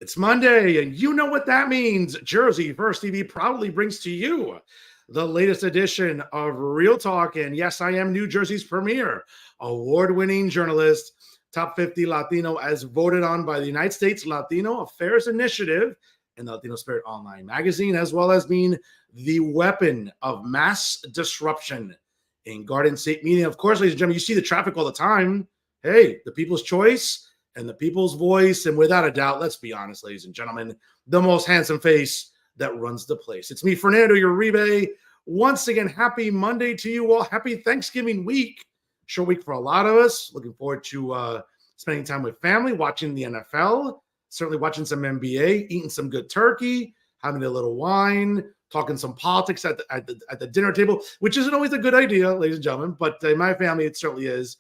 It's Monday, and you know what that means. Jersey First TV proudly brings to you the latest edition of Real Talk. And yes, I am New Jersey's premier award-winning journalist, top 50 Latino, as voted on by the United States Latino Affairs Initiative and the Latino Spirit Online magazine, as well as being the weapon of mass disruption in Garden State media. Of course, ladies and gentlemen, you see the traffic all the time. Hey, the people's choice and the people's voice, and without a doubt, let's be honest, ladies and gentlemen, the most handsome face that runs the place. It's me, Fernando Uribe. Once again, happy Monday to you all. Happy Thanksgiving week. Short week for a lot of us. Looking forward to spending time with family, watching the NFL, certainly watching some NBA, eating some good turkey, having a little wine, talking some politics at the dinner table, which isn't always a good idea, ladies and gentlemen, but in my family, it certainly is.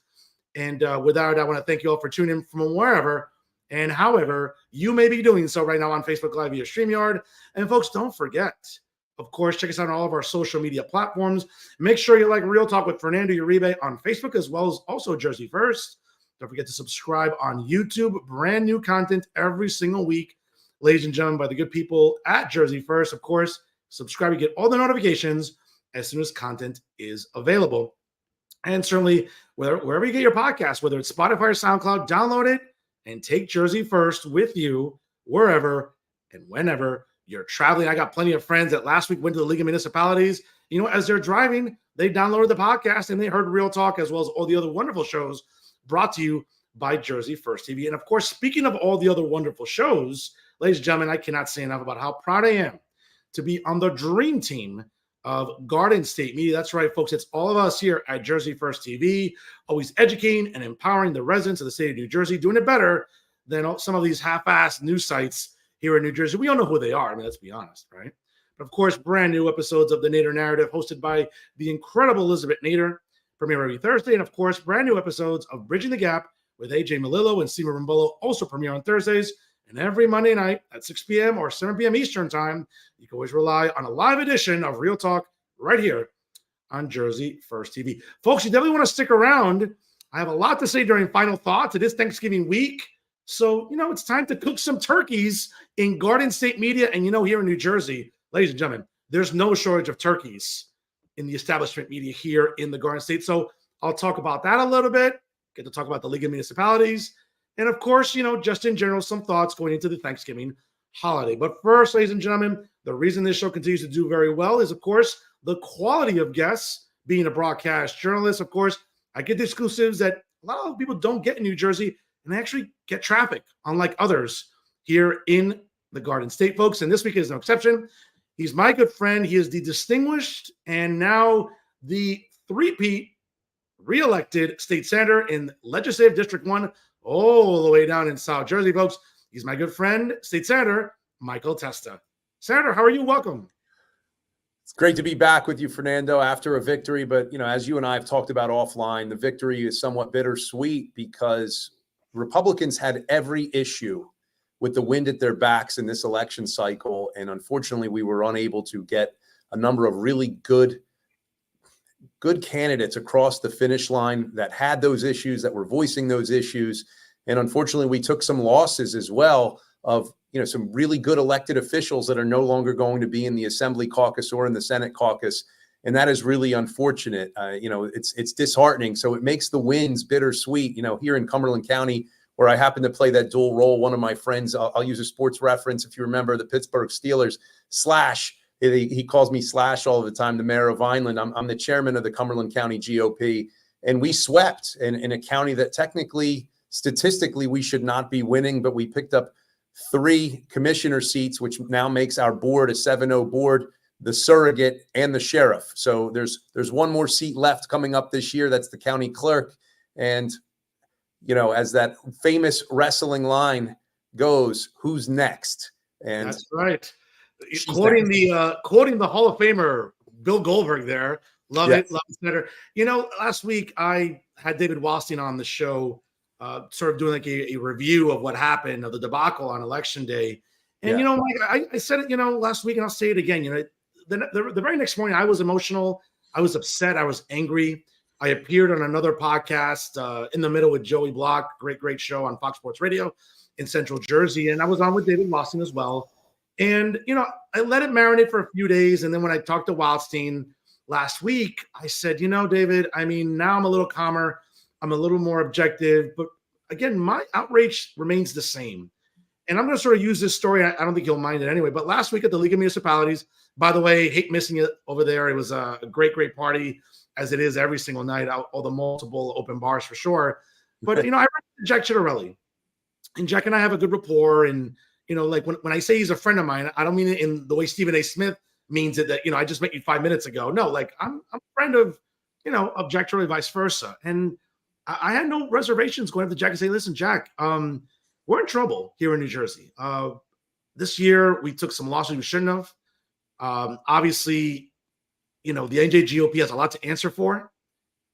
And without it, I want to thank you all for tuning in from wherever and however you may be doing so right now on Facebook Live via StreamYard. And folks, don't forget, of course, check us out on all of our social media platforms. Make sure you like Real Talk with Fernando Uribe on Facebook, as well as also Jersey First. Don't forget to subscribe on YouTube. Brand new content every single week, ladies and gentlemen, by the good people at Jersey First. Of course, subscribe, you get all the notifications as soon as content is available. And certainly, wherever you get your podcast, whether it's Spotify or SoundCloud, download it and take Jersey First with you wherever and whenever you're traveling. I got plenty of friends that last week went to the League of Municipalities. You know, as they're driving, they downloaded the podcast and they heard Real Talk, as well as all the other wonderful shows brought to you by Jersey First TV. And of course, speaking of all the other wonderful shows, ladies and gentlemen, I cannot say enough about how proud I am to be on the dream team of Garden State Media. That's right, folks. It's all of us here at Jersey First TV, always educating and empowering the residents of the state of New Jersey, doing it better than some of these half-assed news sites here in New Jersey. We all know who they are. I mean, let's be honest, right? But of course, brand new episodes of the Nader Narrative, hosted by the incredible Elizabeth Nader, premiere every Thursday. And of course, brand new episodes of Bridging the Gap with AJ Melillo and Steve Rimbolo, also premiere on Thursdays. And every Monday night at 6 p.m. or 7 p.m. Eastern time, you can always rely on a live edition of Real Talk right here on Jersey First TV. Folks, you definitely want to stick around. I have a lot to say during Final Thoughts. It is Thanksgiving week. So, you know, it's time to cook some turkeys in Garden State Media. And, you know, here in New Jersey, ladies and gentlemen, there's no shortage of turkeys in the establishment media here in the Garden State. So I'll talk about that a little bit, get to talk about the League of Municipalities. And of course, you know, just in general, some thoughts going into the Thanksgiving holiday. But first, ladies and gentlemen, the reason this show continues to do very well is, of course, the quality of guests. Being a broadcast journalist, of course, I get the exclusives that a lot of people don't get in New Jersey, and I actually get traffic, unlike others here in the Garden State, folks. And this week is no exception. He's my good friend. He is the distinguished and now the three-peat reelected state senator in Legislative District 1, all the way down in South Jersey, folks. He's my good friend, State Senator Michael Testa. Senator, how are you? Welcome. It's great to be back with you, Fernando, after a victory. But, you know, as you and I have talked about offline, the victory is somewhat bittersweet because Republicans had every issue with the wind at their backs in this election cycle. And unfortunately, we were unable to get a number of really good candidates across the finish line that had those issues, that were voicing those issues. And unfortunately, we took some losses as well of, you know, some really good elected officials that are no longer going to be in the Assembly caucus or in the Senate caucus. And that is really unfortunate. You know, it's disheartening. So it makes the wins bittersweet. You know, here in Cumberland County, where I happen to play that dual role, one of my friends, I'll use a sports reference. If you remember the Pittsburgh Steelers, Slash, he calls me Slash all the time, the mayor of Vineland. I'm the chairman of the Cumberland County GOP. And we swept in a county that technically, statistically, we should not be winning, but we picked up 3 commissioner seats, which now makes our board a 7-0 board, the surrogate and the sheriff. So there's one more seat left coming up this year. That's the county clerk. And, you know, as that famous wrestling line goes, who's next? And that's right. Quoting the Hall of Famer, Bill Goldberg there. Love it. Love it, Senator. You know, last week I had David Wallstein on the show, sort of doing like a review of what happened, of the debacle on Election Day. And, you know, Mike, I said it, you know, last week, and I'll say it again. You know, the very next morning, I was emotional. I was upset. I was angry. I appeared on another podcast in the middle with Joey Block, great show on Fox Sports Radio. in Central Jersey, and I was on with David Wildstein as well. And, I let it marinate for a few days. And then when I talked to Wildstein last week, I said, David, I mean, now I'm a little calmer. I'm a little more objective. But again, my outrage remains the same. And I'm going to sort of use this story. I don't think you'll mind it anyway. But last week at the League of Municipalities, by the way, hate missing it over there. It was a great, great party, as it is every single night, all the multiple open bars for sure. But, I ran into Jack Chitterelli. And Jack and I have a good rapport. And, like when I say he's a friend of mine, I don't mean it in the way Stephen A. Smith means it, that, I just met you 5 minutes ago. No, like I'm a friend of, of Jack Chitterelli, vice versa. And I had no reservations going up to Jack and say, listen, Jack, we're in trouble here in New Jersey. This year, we took some losses we shouldn't have. Obviously, the NJGOP has a lot to answer for.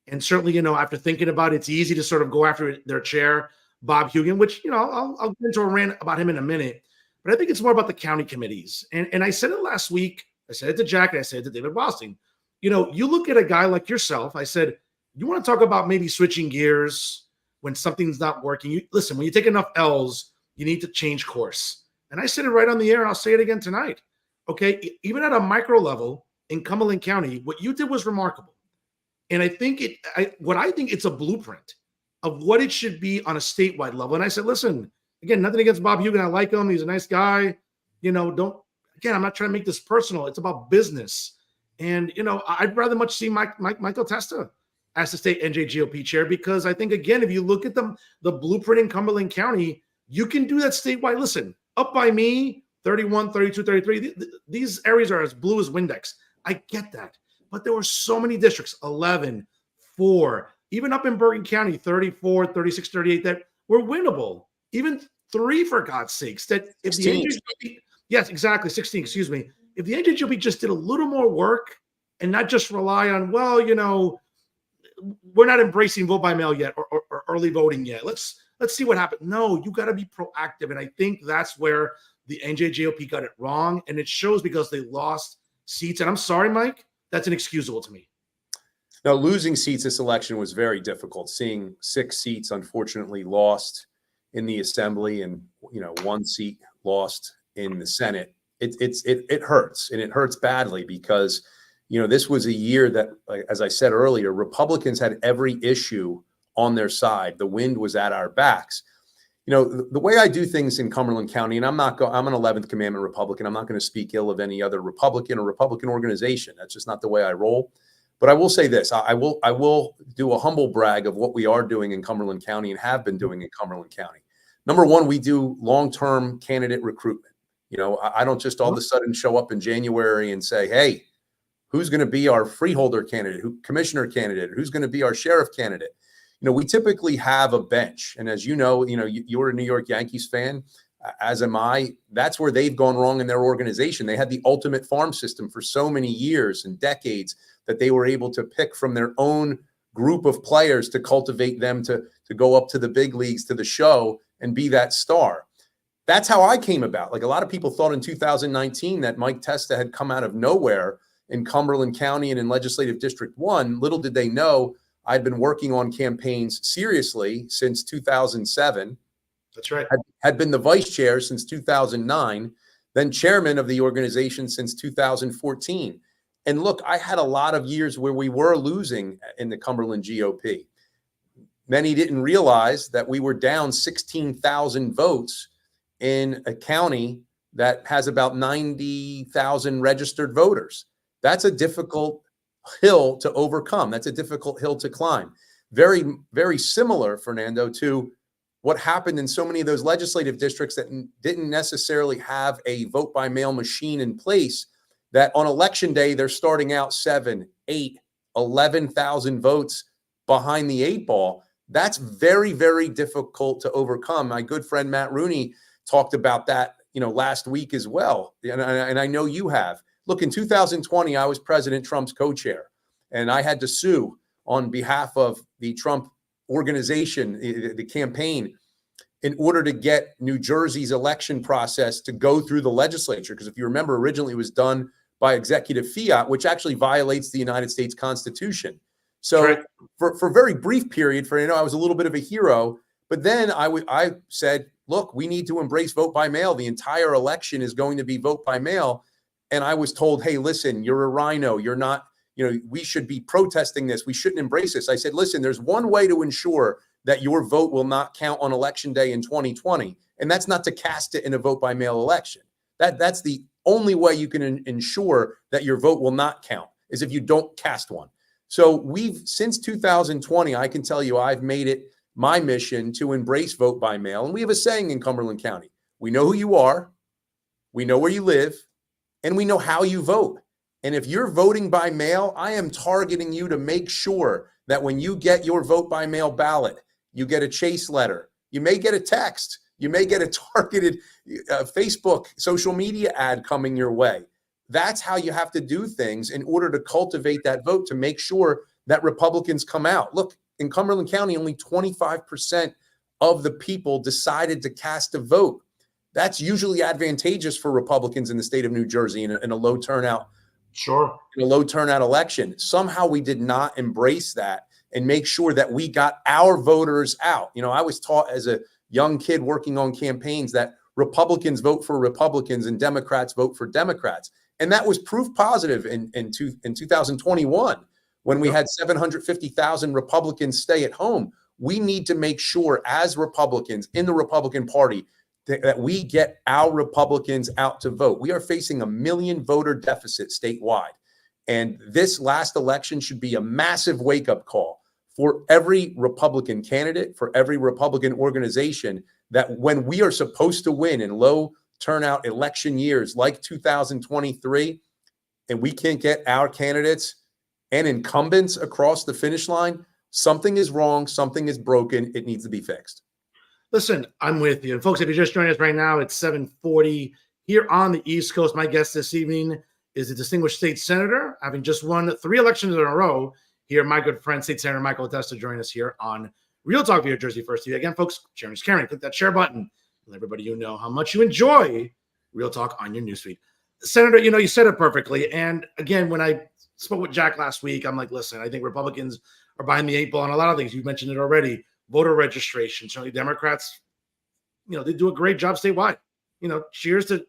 And certainly, after thinking about it, it's easy to sort of go after their chair, Bob Hugan, which, I'll get into a rant about him in a minute. But I think it's more about the county committees. And I said it last week. I said it to Jack and I said it to David Wildstein. You look at a guy like yourself. I said, you want to talk about maybe switching gears when something's not working. Listen, when you take enough L's, you need to change course. And I said it right on the air, and I'll say it again tonight. Okay, even at a micro level in Cumberland County, what you did was remarkable. And I think it's a blueprint of what it should be on a statewide level. And I said, listen, again, nothing against Bob Hugan. I like him. He's a nice guy. I'm not trying to make this personal. It's about business. And, I'd rather much see Michael Testa as the state NJGOP chair, because I think, again, if you look at the blueprint in Cumberland County, you can do that statewide. Listen, up by me, 31, 32, 33, these areas are as blue as Windex. I get that. But there were so many districts, 11, 4, even up in Bergen County, 34, 36, 38, that were winnable. Even 3, for God's sakes. That if 16. the NJGOP, yes, exactly, 16, excuse me. If the NJGOP just did a little more work and not just rely on, we're not embracing vote by mail yet or early voting yet. Let's see what happens. No, you got to be proactive. And I think that's where the NJGOP got it wrong. And it shows because they lost seats. And I'm sorry, Mike, that's inexcusable to me. Now, losing seats this election was very difficult. Seeing 6 seats, unfortunately, lost in the assembly and, 1 seat lost in the Senate. It hurts, and it hurts badly because, this was a year that, as I said earlier, Republicans had every issue on their side. The wind was at our backs. The way I do things in Cumberland County, and I'm an 11th Commandment Republican. I'm not going to speak ill of any other Republican or Republican organization. That's just not the way I roll. But I will say this: I will do a humble brag of what we are doing in Cumberland County and have been doing in Cumberland County. Number one, we do long-term candidate recruitment. I don't just all of a sudden show up in January and say, hey, who's going to be our freeholder candidate, commissioner candidate, who's going to be our sheriff candidate? We typically have a bench. And as you know, you're a New York Yankees fan, as am I. That's where they've gone wrong in their organization. They had the ultimate farm system for so many years and decades that they were able to pick from their own group of players to cultivate them to go up to the big leagues, to the show, and be that star. That's how I came about. Like, a lot of people thought in 2019 that Mike Testa had come out of nowhere in Cumberland County and in Legislative District 1. Little did they know I'd been working on campaigns seriously since 2007. That's right. Had been the vice chair since 2009, then chairman of the organization since 2014. And look, I had a lot of years where we were losing in the Cumberland GOP. Many didn't realize that we were down 16,000 votes in a county that has about 90,000 registered voters. That's a difficult hill to overcome. That's a difficult hill to climb. Very, very similar, Fernando, to what happened in so many of those legislative districts that didn't necessarily have a vote by mail machine in place, that on election day, they're starting out 7, 8, 11,000 votes behind the 8 ball. That's very, very difficult to overcome. My good friend Matt Rooney talked about that, last week as well. And I know you have. Look, in 2020, I was President Trump's co-chair, and I had to sue on behalf of the Trump organization, the campaign, in order to get New Jersey's election process to go through the legislature. Because if you remember, originally it was done by executive fiat, which actually violates the United States Constitution. So right. for a very brief period, I was a little bit of a hero. But then I said, look, we need to embrace vote by mail. The entire election is going to be vote by mail. And I was told, hey, listen, you're a rhino. You're not, we should be protesting this. We shouldn't embrace this. I said, listen, there's one way to ensure that your vote will not count on election day in 2020. And that's not to cast it in a vote by mail election. That's the only way you can ensure that your vote will not count, is if you don't cast one. So since 2020, I can tell you, I've made it my mission to embrace vote by mail. And we have a saying in Cumberland County: we know who you are, we know where you live, and we know how you vote. And if you're voting by mail, I am targeting you to make sure that when you get your vote by mail ballot, you get a chase letter, you may get a text, you may get a targeted Facebook social media ad coming your way. That's how you have to do things in order to cultivate that vote, to make sure that Republicans come out. Look, in Cumberland County, only 25% of the people decided to cast a vote. That's usually advantageous for Republicans in the state of New Jersey in a low turnout. Sure. In a low turnout election. Somehow we did not embrace that and make sure that we got our voters out. I was taught as a young kid working on campaigns that Republicans vote for Republicans and Democrats vote for Democrats. And that was proof positive in 2021, when we had 750,000 Republicans stay at home. We need to make sure, as Republicans in the Republican Party, that we get our Republicans out to vote. We are facing a 1 million voter deficit statewide. And this last election should be a massive wake-up call for every Republican candidate, for every Republican organization, that when we are supposed to win in low turnout election years like 2023, and we can't get our candidates and incumbents across the finish line, something is wrong, something is broken, it needs to be fixed. Listen, I'm with you. And folks, if you're just joining us right now, it's 7:40 here on the East Coast. My guest this evening is a distinguished state senator, having just won 3 elections in a row. Here, my good friend, State Senator Michael Testa, joining us here on Real Talk via Jersey First TV. Again, folks, sharing is caring. Click that share button. Let everybody know how much you enjoy Real Talk on your newsfeed. Senator, you said it perfectly. And again, when I spoke with Jack last week, I'm like, listen, I think Republicans are behind the 8 ball on a lot of things. You mentioned it already. Voter registration. Certainly Democrats, they do a great job statewide. Cheers to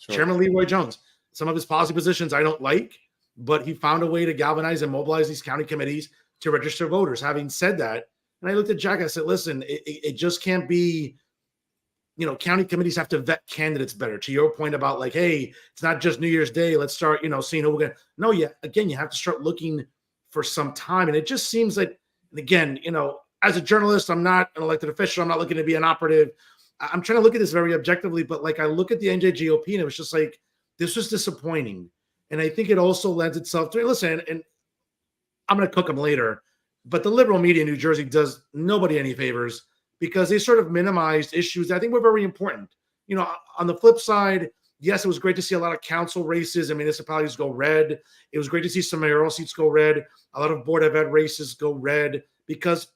Chairman Leroy Jones. Some of his policy positions I don't like, but he found a way to galvanize and mobilize these county committees to register voters. Having said that, and I looked at Jack, I said, listen, it just can't be, county committees have to vet candidates better. To your point about like, hey, it's not just New Year's Day. Let's start, seeing who we're going to. No, again, you have to start looking for some time. And it just seems like, and again, as a journalist, I'm not an elected official. I'm not looking to be an operative. I'm trying to look at this very objectively, but like I look at the NJGOP and it was just like, this was disappointing. And I think it also lends itself to, listen, and I'm going to cook them later, but the liberal media in New Jersey does nobody any favors because they sort of minimized issues that I think were very important. On the flip side, yes, it was great to see a lot of council races and municipalities go red. It was great to see some mayoral seats go red. A lot of Board of Ed races go red because,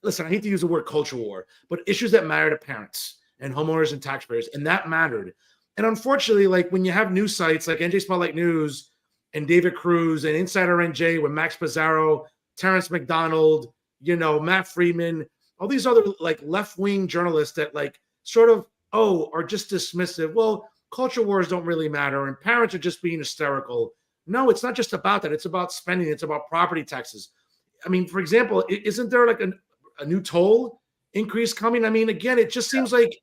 listen, I hate to use the word culture war, but issues that matter to parents and homeowners and taxpayers, and that mattered. And unfortunately, like when you have news sites like NJ Spotlight News and David Cruz and Insider NJ with Max Pizarro, Terrence McDonald, Matt Friedman, all these other like left-wing journalists that like sort of, are just dismissive. Well, culture wars don't really matter and parents are just being hysterical. No, it's not just about that. It's about spending. It's about property taxes. I mean, for example, isn't there like a new toll increase coming? I mean, again, it just seems like,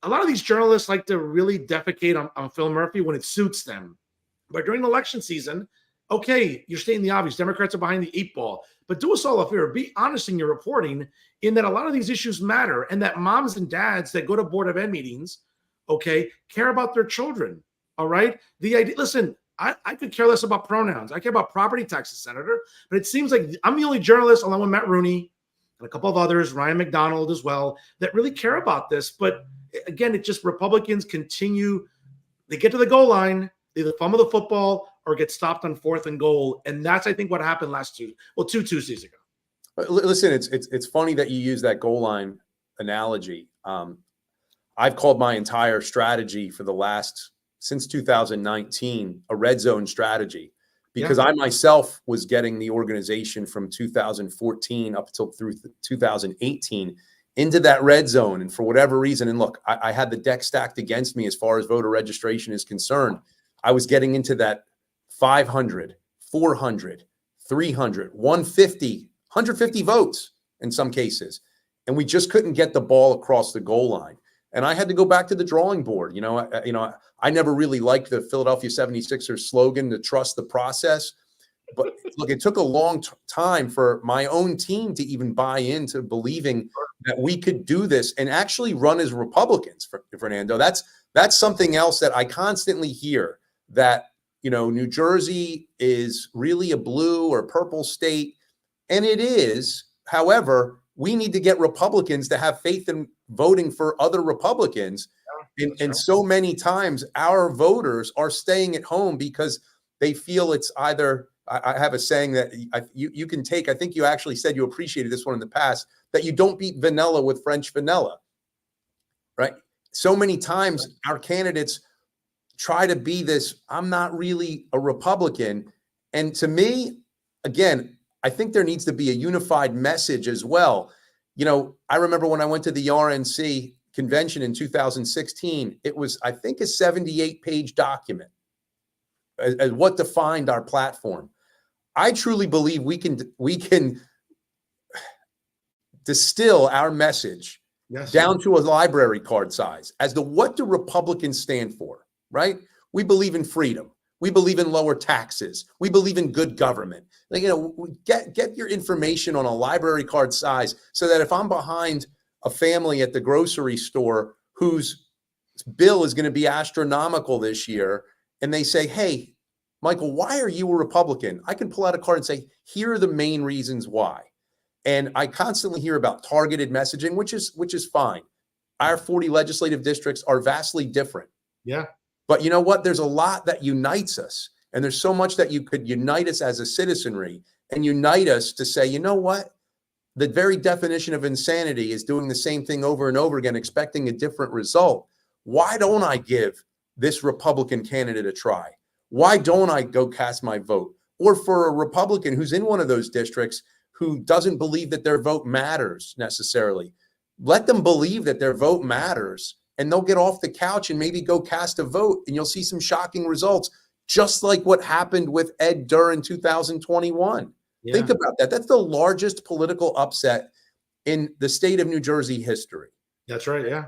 a lot of these journalists like to really defecate on Phil Murphy when it suits them. But during election season, okay, you're stating the obvious. Democrats are behind the 8 ball. But do us all a favor. Be honest in your reporting in that a lot of these issues matter and that moms and dads that go to Board of Ed meetings, okay, care about their children, all right? The idea, listen, I could care less about pronouns. I care about property taxes, Senator. But it seems like I'm the only journalist, along with Matt Rooney and a couple of others, Ryan McDonald as well, that really care about this. But again, it just Republicans continue. They get to the goal line, they either fumble the football or get stopped on 4th and goal. And that's, I think, what happened two Tuesdays ago. Listen, it's funny that you use that goal line analogy. I've called my entire strategy for since 2019, a red zone strategy, because I myself was getting the organization from 2014 up through 2018 into that red zone. And for whatever reason, and look, I had the deck stacked against me as far as voter registration is concerned. I was getting into that 500, 400, 300, 150, 150 votes in some cases. And we just couldn't get the ball across the goal line. And I had to go back to the drawing board. I never really liked the Philadelphia 76ers slogan to trust the process. But look, it took a long time for my own team to even buy into believing that we could do this and actually run as Republicans, Fernando. That's something else that I constantly hear, that, New Jersey is really a blue or purple state. And it is. However, we need to get Republicans to have faith in voting for other Republicans. And so many times our voters are staying at home because they feel it's either, I have a saying that you can take, I think you actually said you appreciated this one in the past, that you don't beat vanilla with French vanilla, right? So many times our candidates try to be this, I'm not really a Republican. And to me, again, I think there needs to be a unified message as well. I remember when I went to the RNC convention in 2016, it was, I think, a 78-page document as what defined our platform. I truly believe we can distill our message down to a library card size as to what do Republicans stand for, right? We believe in freedom. We believe in lower taxes. We believe in good government. Get your information on a library card size so that if I'm behind a family at the grocery store whose bill is going to be astronomical this year, and they say, hey, Michael, why are you a Republican? I can pull out a card and say, here are the main reasons why. And I constantly hear about targeted messaging, which is fine. Our 40 legislative districts are vastly different. Yeah. But you know what? There's a lot that unites us. And there's so much that you could unite us as a citizenry and unite us to say, you know what? The very definition of insanity is doing the same thing over and over again, expecting a different result. Why don't I give this Republican candidate a try? Why don't I go cast my vote? Or for a Republican who's in one of those districts who doesn't believe that their vote matters necessarily, let them believe that their vote matters, and they'll get off the couch and maybe go cast a vote, and you'll see some shocking results, just like what happened with Ed Durr in 2021. Yeah. Think about that. That's the largest political upset in the state of New Jersey history. That's right, yeah.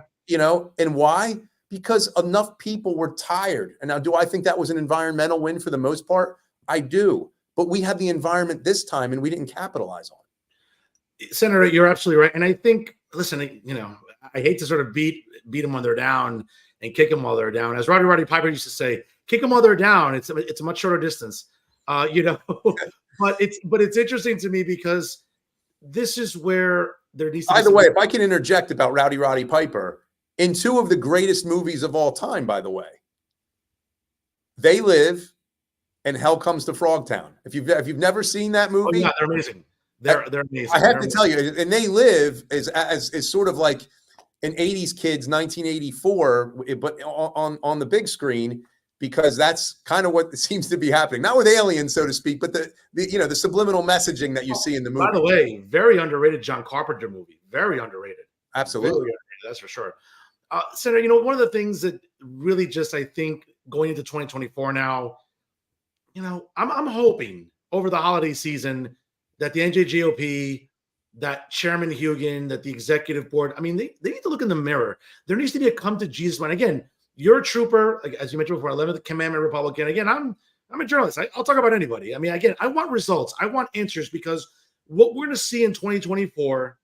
And why? Because enough people were tired. And now, do I think that was an environmental win for the most part? I do. But we had the environment this time, and we didn't capitalize on it. Senator, you're absolutely right. And I think, listen, I hate to sort of beat them when they're down and kick them while they're down. As Roddy Piper used to say, kick them while they're down. It's a much shorter distance, But it's interesting to me because this is where there needs to be. By the way, if I can interject about Roddy Piper, in two of the greatest movies of all time, by the way, They Live and Hell Comes to Frogtown. If you've never seen that movie, yeah, they're amazing. They're amazing. I have to tell you, and They Live is sort of like an 80s kid's 1984, but on the big screen, because that's kind of what seems to be happening. Not with aliens, so to speak, but the subliminal messaging that you see in the movie. By the way, very underrated John Carpenter movie. Very underrated. Absolutely. Very underrated, that's for sure. Senator, one of the things that really just, I think, going into 2024 now, I'm hoping over the holiday season that the NJGOP, that Chairman Hugan, that the executive board, they need to look in the mirror. There needs to be a come to Jesus moment. Again, you're a trooper, like, as you mentioned before, 11th Commandment Republican. Again, I'm a journalist. I'll talk about anybody. Again, I want results. I want answers, because what we're going to see in 2024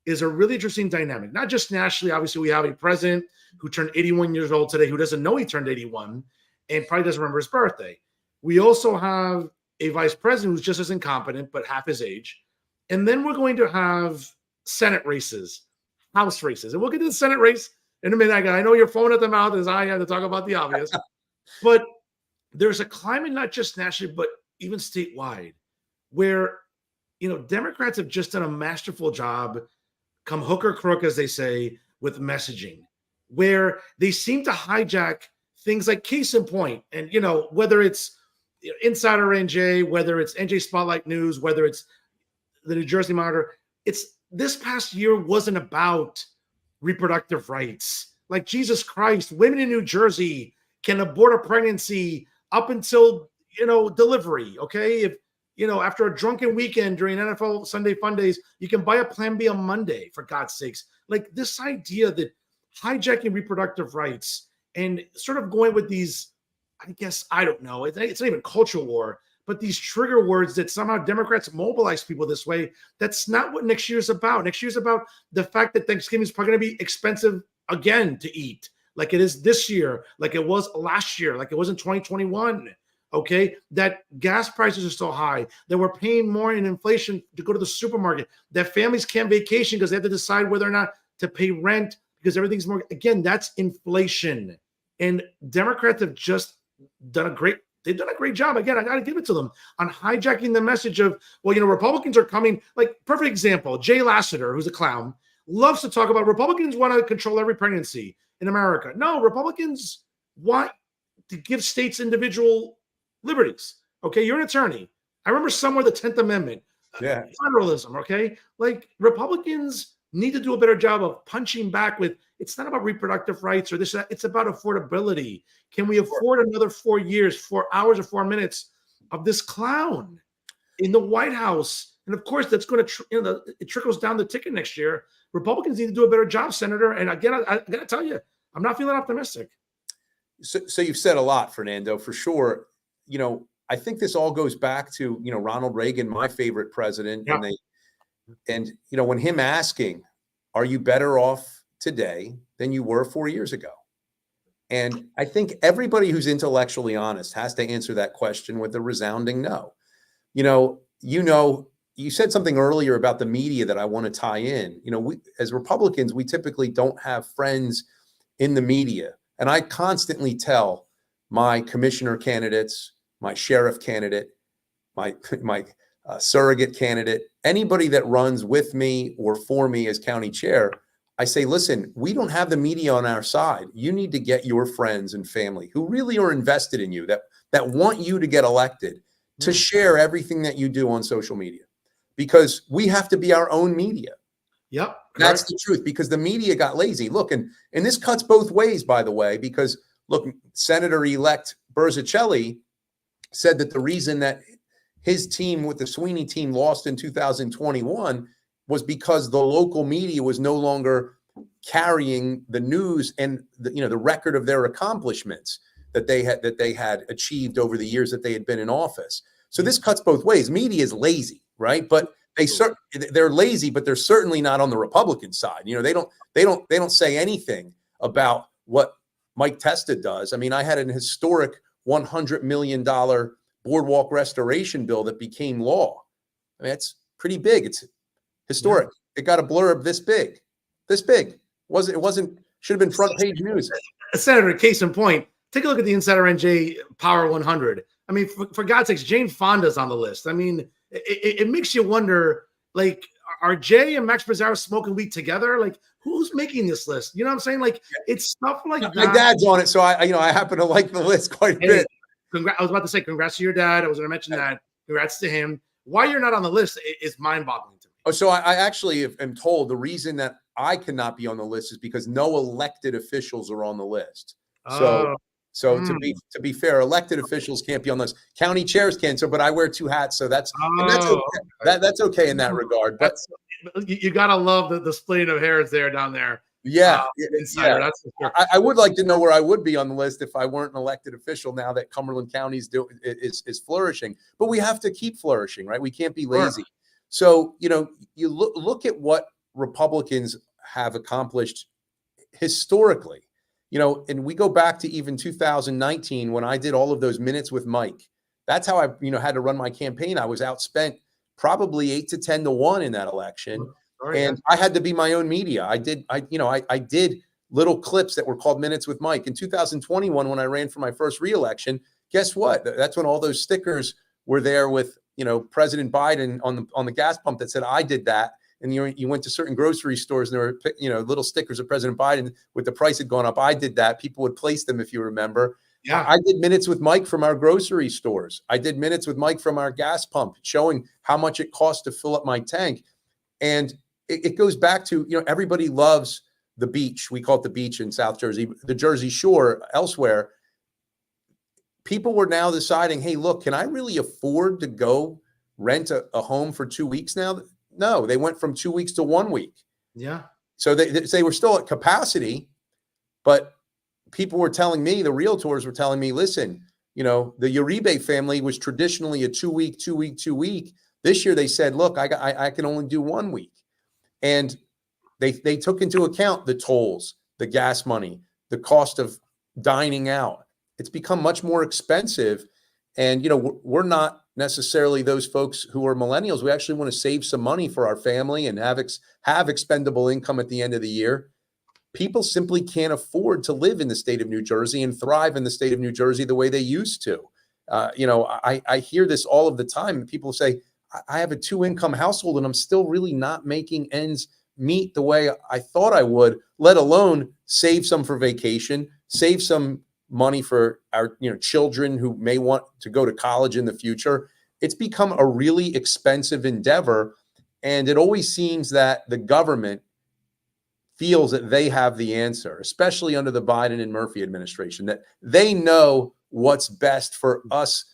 is a really interesting dynamic. Not just nationally. Obviously, we have a president who turned 81 years old today, who doesn't know he turned 81 and probably doesn't remember his birthday. We also have a vice president who's just as incompetent, but half his age. And then we're going to have Senate races, House races. And we'll get to the Senate race in a minute. I know you're foaming at the mouth as I have to talk about the obvious. But there's a climate, not just nationally, but even statewide, where, Democrats have just done a masterful job, come hook or crook, as they say, with messaging, where they seem to hijack things like case in point. And, whether it's Insider NJ, whether it's NJ Spotlight News, whether it's the New Jersey Monitor, it's this past year wasn't about reproductive rights. Like, Jesus Christ, women in New Jersey can abort a pregnancy up until, delivery. Okay. If, after a drunken weekend during NFL Sunday Fun Days, you can buy a Plan B on Monday, for God's sakes. Like, this idea that hijacking reproductive rights and sort of going with these, I guess, I don't know, it's not even cultural war, but these trigger words that somehow Democrats mobilize people this way. That's not what next year's about. Next year's about the fact that Thanksgiving is probably going to be expensive again to eat, like it is this year, like it was last year, like it was in 2021. Okay, that gas prices are so high, that we're paying more in inflation to go to the supermarket, that families can't vacation because they have to decide whether or not to pay rent because everything's more. Again, that's inflation. And Democrats have just done a great job. Again, I got to give it to them on hijacking the message of, well, Republicans are coming. Like, perfect example, Jay Lasseter, who's a clown, loves to talk about Republicans want to control every pregnancy in America. No, Republicans want to give states individual liberties. Okay, you're an attorney. I remember somewhere the 10th Amendment, federalism. Okay, like, Republicans need to do a better job of punching back with, it's not about reproductive rights or this, it's about affordability. Can we afford another 4 years, 4 hours, or 4 minutes of this clown in the White House? And of course, that's going to, it trickles down the ticket next year. Republicans need to do a better job, Senator. And again, I got to tell you, I'm not feeling optimistic. So you've said a lot, Fernando, for sure. I think this all goes back to, Ronald Reagan, my favorite president. Yeah. And when him asking, are you better off today than you were 4 years ago? And I think everybody who's intellectually honest has to answer that question with a resounding no. You said something earlier about the media that I want to tie in. We, as Republicans, we typically don't have friends in the media. And I constantly tell my commissioner candidates, my sheriff candidate, my surrogate candidate, anybody that runs with me or for me as county chair, I say, listen, we don't have the media on our side. You need to get your friends and family who really are invested in you, that want you to get elected, to share everything that you do on social media, because we have to be our own media. Yep. That's the truth, because the media got lazy. Look, and this cuts both ways, by the way, because look, Senator-elect Berzicelli said that the reason that his team with the Sweeney team lost in 2021 was because the local media was no longer carrying the news and the record of their accomplishments that they had achieved over the years that they had been in office. So this cuts both ways. Media is lazy, right? But they're lazy, but they're certainly not on the Republican side. They don't say anything about what Mike Testa does. I mean, I had an historic $100 million boardwalk restoration bill that became law. I mean, that's pretty big. It's historic. Yeah. It got a blurb this big. It wasn't, should have been front page news. Senator, case in point, take a look at the Insider NJ Power 100. I mean, for God's sakes, Jane Fonda's on the list. I mean, it makes you wonder, like, are Jay and Max Brazzaro smoking weed together? Like, who's making this list? You know what I'm saying? Like, it's stuff like that. My dad's on it, so I happen to like the list quite a bit. I was about to say, congrats to your dad. I was going to mention that. Congrats to him. Why you're not on the list is mind-boggling to me. Oh, so I actually am told the reason that I cannot be on the list is because no elected officials are on the list. So to be fair, elected officials can't be on this. County chairs can. So, but I wear two hats, so that's okay. That's okay in that regard. But you gotta love the splitting of hairs there down there. Yeah, Insider, that's for sure. I would like to know where I would be on the list if I weren't an elected official. Now that Cumberland County is flourishing, but we have to keep flourishing, right? We can't be lazy. Sure. So you look at what Republicans have accomplished historically. And we go back to even 2019 when I did all of those minutes with Mike. That's how I, had to run my campaign. I was outspent probably 8 to 10 to 1 in that election. And I had to be my own media. I did little clips that were called Minutes with Mike. In 2021, when I ran for my first reelection, guess what? That's when all those stickers were there with, President Biden on the gas pump that said, I did that. And you went to certain grocery stores and there were, little stickers of President Biden with the price had gone up. I did that. People would place them, if you remember. Yeah. I did Minutes with Mike from our grocery stores. I did Minutes with Mike from our gas pump, showing how much it cost to fill up my tank. And it goes back to, everybody loves the beach. We call it the beach in South Jersey, the Jersey Shore, elsewhere. People were now deciding, hey, look, can I really afford to go rent a home for 2 weeks now? No, they went from 2 weeks to 1 week. Yeah. So they were still at capacity, but people were telling me, the realtors were telling me, listen, the Uribe family was traditionally a 2 week. This year they said, look, I can only do 1 week. And they took into account the tolls, the gas money, the cost of dining out. It's become much more expensive. And, we're not necessarily those folks who are millennials. We actually want to save some money for our family and have expendable income at the end of the year. People simply can't afford to live in the state of New Jersey and thrive in the state of New Jersey the way they used to. I hear this all of the time. People say, I have a 2-income household and I'm still really not making ends meet the way I thought I would, let alone save some for vacation, save some money for our children who may want to go to college in the future. It's become a really expensive endeavor. And it always seems that the government feels that they have the answer, especially under the Biden and Murphy administration, that they know what's best for us,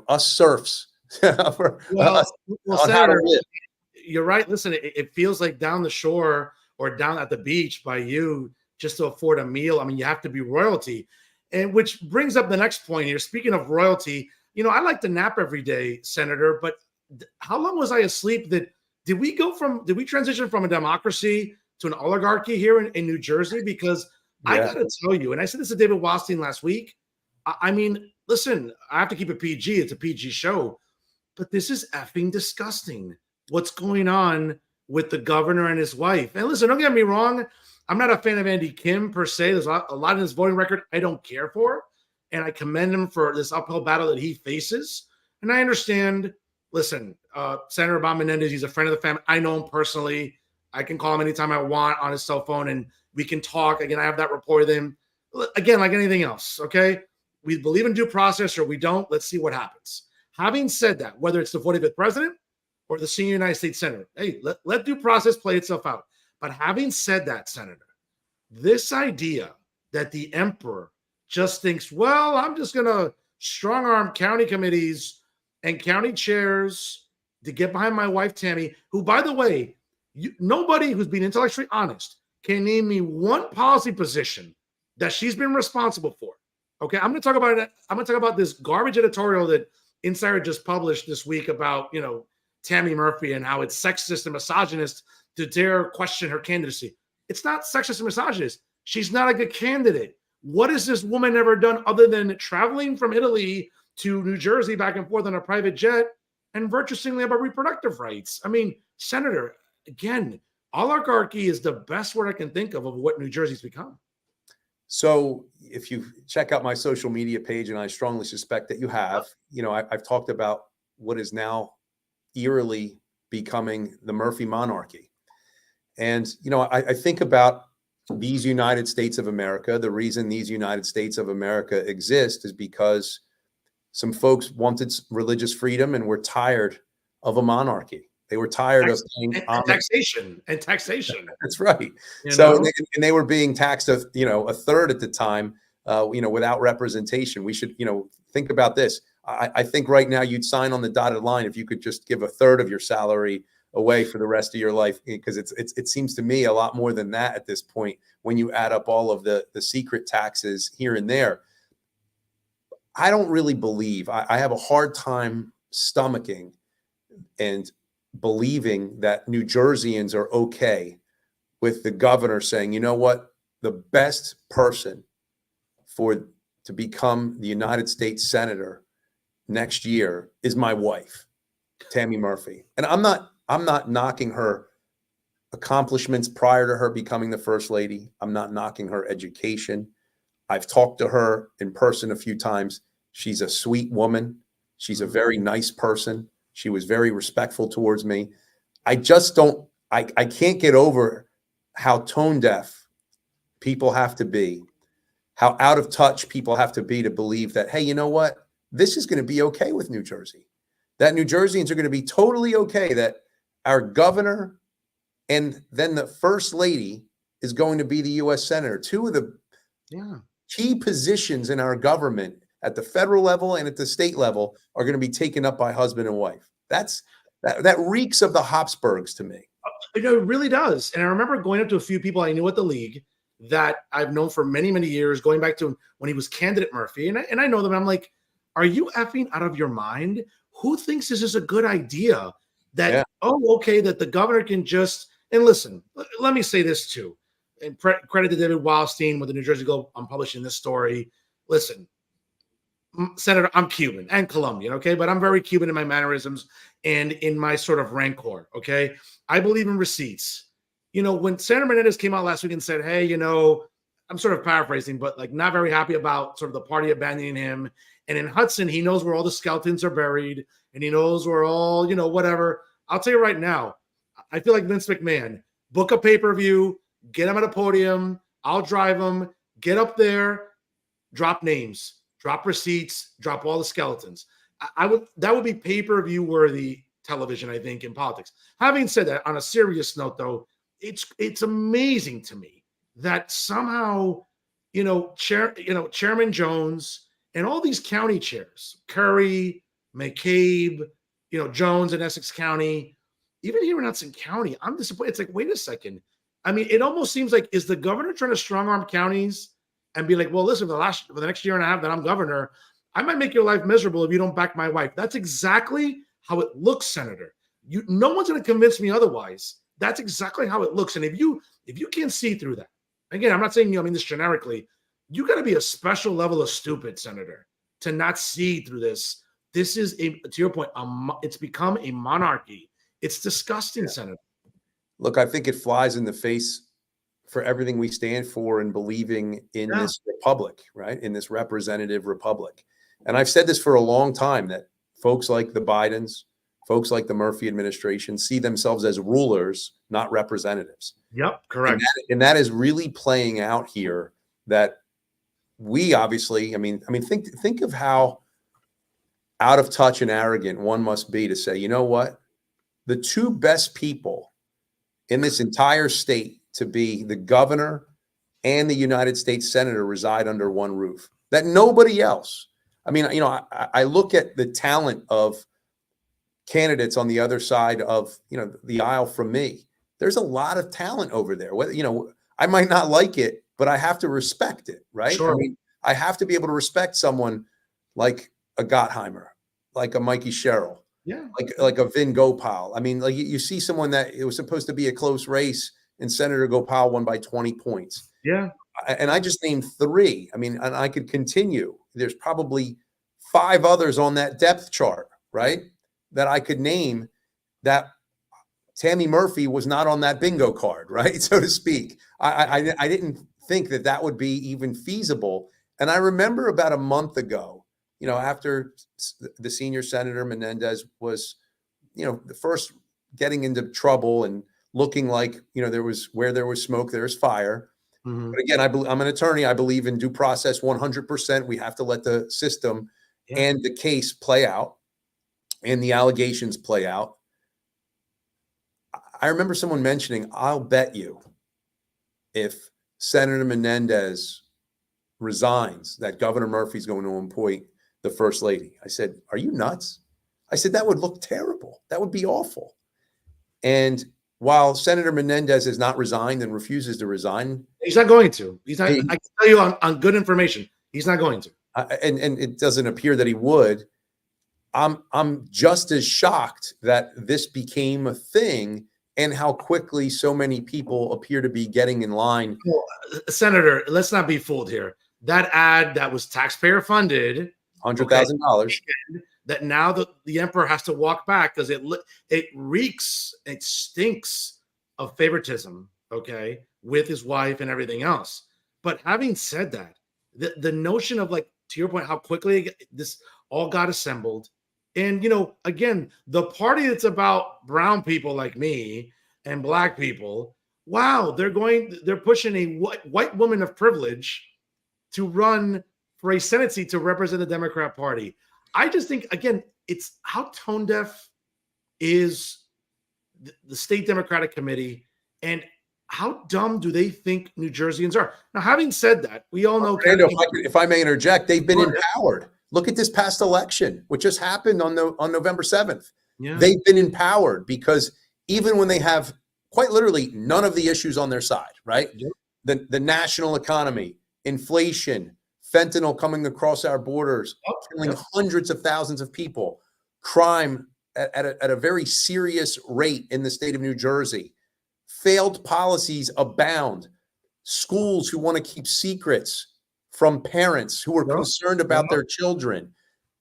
us serfs. For us, Senator, you're right. Listen, it feels like down the shore or down at the beach by you just to afford a meal. I mean, you have to be royalty. And which brings up the next point here. Speaking of royalty, I like to nap every day, Senator, but how long was I asleep did we transition from a democracy to an oligarchy here in New Jersey? Because I got to tell you, and I said this to David Wastine last week, I mean, listen, I have to keep it PG. It's a PG show, but this is effing disgusting. What's going on with the governor and his wife? And listen, don't get me wrong. I'm not a fan of Andy Kim per se. There's a lot in his voting record I don't care for. And I commend him for this uphill battle that he faces. And I understand, listen, Senator Bob Menendez, he's a friend of the family. I know him personally. I can call him anytime I want on his cell phone and we can talk. Again, I have that rapport with him. Again, like anything else, okay? We believe in due process or we don't. Let's see what happens. Having said that, whether it's the 45th president or the senior United States Senator, hey, let due process play itself out. But having said that, Senator, this idea that the emperor just thinks, well, I'm just going to strong arm county committees and county chairs to get behind my wife, Tammy, who, by the way, nobody who's been intellectually honest can name me one policy position that she's been responsible for. Okay, I'm going to talk about it. I'm going to talk about this garbage editorial that Insider just published this week about, Tammy Murphy and how it's sexist and misogynist to dare question her candidacy. It's not sexist and misogynist. She's not a good candidate. What has this woman ever done other than traveling from Italy to New Jersey back and forth on a private jet and virtue signaling about reproductive rights? I mean, Senator, again, oligarchy is the best word I can think of what New Jersey's become. So if you check out my social media page, and I strongly suspect that you have, I've talked about what is now eerily becoming the Murphy monarchy. And, I think about these United States of America. The reason these United States of America exist is because some folks wanted religious freedom and were tired of a monarchy. They were tired of paying taxation. That's right. So they were being taxed a third at the time, without representation. We should, think about this. I think right now you'd sign on the dotted line if you could just give a third of your salary away for the rest of your life, because it seems to me a lot more than that at this point when you add up all of the secret taxes here and there. I don't really believe, I have a hard time stomaching and believing that New Jerseyans are okay with the governor saying, you know what, the best person to become the United States Senator next year is my wife, Tammy Murphy. And I'm not knocking her accomplishments prior to her becoming the first lady. I'm not knocking her education. I've talked to her in person a few times. She's a sweet woman. She's a very nice person. She was very respectful towards me. I can't get over how tone deaf people have to be, how out of touch people have to be to believe that, hey, you know what? This is going to be okay with New Jersey. That New Jerseyans are going to be totally okay that our governor And then the first lady is going to be the U.S. Senator. Two of the key positions in our government at the federal level and at the state level are going to be taken up by husband and wife. That reeks of the Habsburgs to me. You know, it really does. And I remember going up to a few people I knew at the league that I've known for many, many years, going back to when he was candidate Murphy. And I know them. I'm like, are you effing out of your mind? Who thinks this is a good idea? That, oh, okay, that the governor can just, and listen, let me say this too. And credit to David Wildstein with the New Jersey Globe on publishing this story. Listen, Senator, I'm Cuban and Colombian, okay? But I'm very Cuban in my mannerisms and in my sort of rancor, okay? I believe in receipts. You know, when Senator Menendez came out last week and said, hey, you know, I'm sort of paraphrasing, but like not very happy about sort of the party abandoning him. And in Hudson, he knows where all the skeletons are buried and he knows where all, you know, whatever. I'll tell you right now, I feel like Vince McMahon, book a pay-per-view, get him at a podium, I'll drive him, get up there, drop names, drop receipts, drop all the skeletons. That would be pay-per-view worthy television, I think, in politics. Having said that, on a serious note, though, it's amazing to me that somehow, Chairman Jones and all these county chairs, Curry, McCabe, Jones in Essex County, even here in Hudson County, I'm disappointed. It's like, wait a second. I mean, it almost seems like, is the governor trying to strong arm counties and be like, well, listen, for the next year and a half that I'm governor, I might make your life miserable if you don't back my wife. That's exactly how it looks, Senator. No one's going to convince me otherwise. That's exactly how it looks. And if you can't see through that, again, I'm not saying I mean this generically, you got to be a special level of stupid, Senator, to not see through this. This is, to your point, it's become a monarchy. It's disgusting, Senator. Look, I think it flies in the face for everything we stand for and believing in this republic, right? In this representative republic. And I've said this for a long time, that folks like the Bidens, folks like the Murphy administration see themselves as rulers, not representatives. Yep, correct. And that is really playing out here, that we obviously, I mean, think of how out of touch and arrogant one must be to say, you know what? The two best people in this entire state to be the governor and the United States Senator reside under one roof. That nobody else. I mean, I look at the talent of candidates on the other side of, the aisle from me. There's a lot of talent over there. I might not like it, but I have to respect it, right? Sure. I mean, I have to be able to respect someone like a Gottheimer, like a Mikey Sherrill, like a Vin Gopal. I mean, like you see someone that it was supposed to be a close race, and Senator Gopal won by 20 points. Yeah. And I just named 3. I mean, and I could continue. There's probably 5 others on that depth chart, right, that I could name, that Tammy Murphy was not on that bingo card, right, so to speak. I didn't think that would be even feasible. And I remember about a month ago, after the senior Senator Menendez was, the first getting into trouble and looking like, where there was smoke, there's fire. Mm-hmm. But again, I'm an attorney. I believe in due process 100%. We have to let the system and the case play out and the allegations play out. I remember someone mentioning, I'll bet you if Senator Menendez resigns, that Governor Murphy's going to appoint the first lady. I said, are you nuts? I said, that would look terrible. That would be awful. And while Senator Menendez has not resigned and refuses to resign, he's not going to. He's not. I can tell you on good information, he's not going to. And it doesn't appear that he would. I'm just as shocked that this became a thing and how quickly so many people appear to be getting in line. Well, Senator, let's not be fooled here. That ad that was taxpayer funded, $100,000. That now the emperor has to walk back because it reeks, it stinks of favoritism, with his wife and everything else. But having said that, the notion of, like, to your point, how quickly this all got assembled, and again, the party that's about brown people like me and black people, wow, they're pushing a white woman of privilege to run for a Senate seat to represent the Democrat Party. I just think, again, it's how tone deaf is the state Democratic Committee. And how dumb do they think New Jerseyans are? Now, having said that, we all know. Fernando, if I may interject, they've been empowered. Look at this past election, which just happened on November 7th. Yeah. They've been empowered because even when they have quite literally none of the issues on their side, right? Yep. The national economy, inflation, fentanyl coming across our borders, killing hundreds of thousands of people, crime at a very serious rate in the state of New Jersey, failed policies abound, schools who want to keep secrets from parents who are concerned about their children,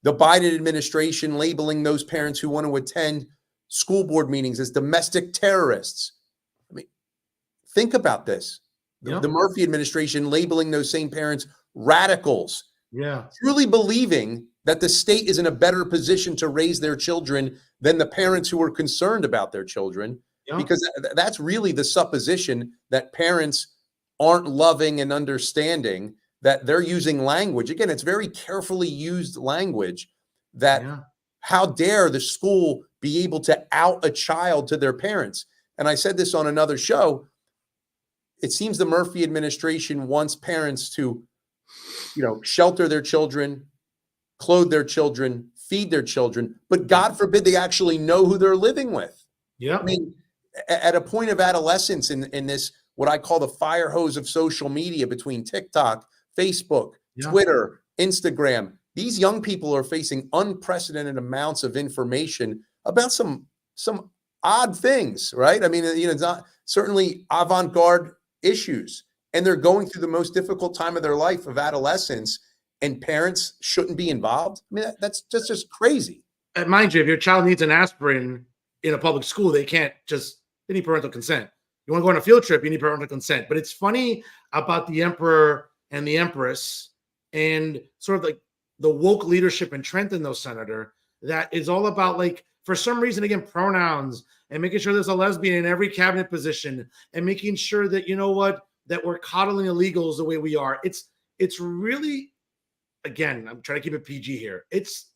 the Biden administration labeling those parents who want to attend school board meetings as domestic terrorists. I mean, think about this. The Murphy administration labeling those same parents radicals. Yeah. Truly believing that the state is in a better position to raise their children than the parents who are concerned about their children. Because that's really the supposition that parents aren't loving and understanding, that they're using language. Again, it's very carefully used language that how dare the school be able to out a child to their parents? And I said this on another show. It seems the Murphy administration wants parents to, shelter their children, clothe their children, feed their children, but God forbid they actually know who they're living with. Yeah. I mean, at a point of adolescence in this, what I call the fire hose of social media between TikTok, Facebook, Twitter, Instagram, these young people are facing unprecedented amounts of information about some odd things, right? I mean, it's not certainly avant-garde issues, and they're going through the most difficult time of their life of adolescence, and parents shouldn't be involved. I mean, that's just crazy. And mind you, if your child needs an aspirin in a public school, they need parental consent. You want to go on a field trip, you need parental consent. But it's funny about the emperor and the empress and sort of like the woke leadership in Trenton, though, Senator, that is all about, like, for some reason, again, pronouns and making sure there's a lesbian in every cabinet position and making sure that, that we're coddling illegals the way we are. It's really, again, I'm trying to keep it PG here. This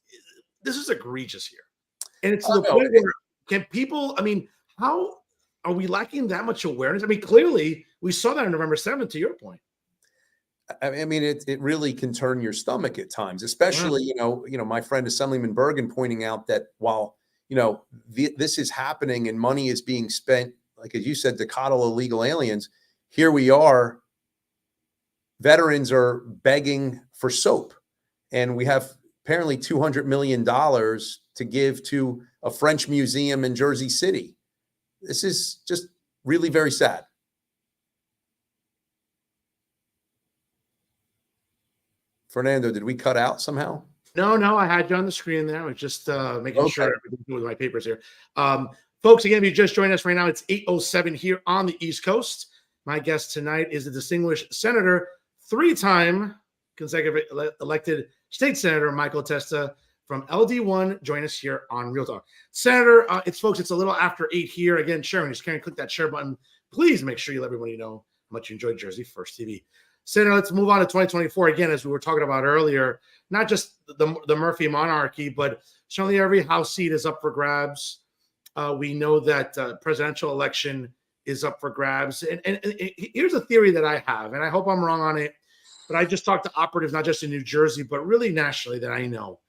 is egregious here. And it's to the point where can people, how are we lacking that much awareness? Clearly we saw that on November 7th, to your point. I mean, it really can turn your stomach at times, especially, my friend Assemblyman Bergen pointing out that while, this is happening and money is being spent, like, as you said, to coddle illegal aliens, here we are, veterans are begging for soap. And we have apparently $200 million to give to a French museum in Jersey City. This is just really very sad. Fernando, did we cut out somehow? No, I had you on the screen there. I was just making sure everything's good with my papers here. Folks, again, if you just joined us right now, it's 8:07 here on the East Coast. My guest tonight is the distinguished senator, 3-time consecutive elected state senator, Michael Testa from LD1. Join us here on Real Talk. Senator, it's a little after 8 here. Again, sharing, just click that share button. Please make sure you let everybody know how much you enjoy Jersey First TV. Senator, let's move on to 2024 again, as we were talking about earlier. Not just the Murphy monarchy, but certainly every House seat is up for grabs. We know that presidential election is up for grabs. And here's a theory that I have, and I hope I'm wrong on it, but I just talked to operatives, not just in New Jersey, but really nationally, that I know.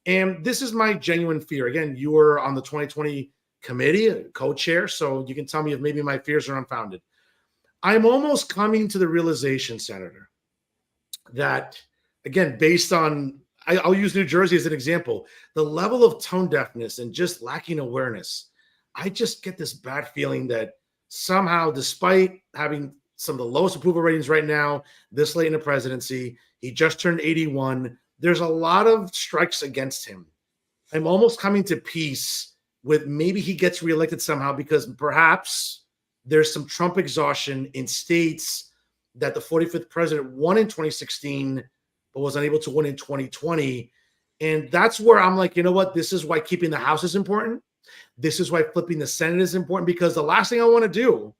And this is my genuine fear. Again, you were on the 2020 committee, co-chair, so you can tell me if maybe my fears are unfounded. I'm almost coming to the realization, Senator, that, again, based on, I'll use New Jersey as an example, the level of tone deafness and just lacking awareness, I just get this bad feeling that somehow, despite having some of the lowest approval ratings right now, this late in the presidency, he just turned 81, there's a lot of strikes against him. I'm almost coming to peace with maybe he gets reelected somehow, because perhaps there's some Trump exhaustion in states that the 45th president won in 2016, but was unable to win in 2020. And that's where I'm like, you know what? This is why keeping the House is important. This is why flipping the Senate is important, because the last thing I want to do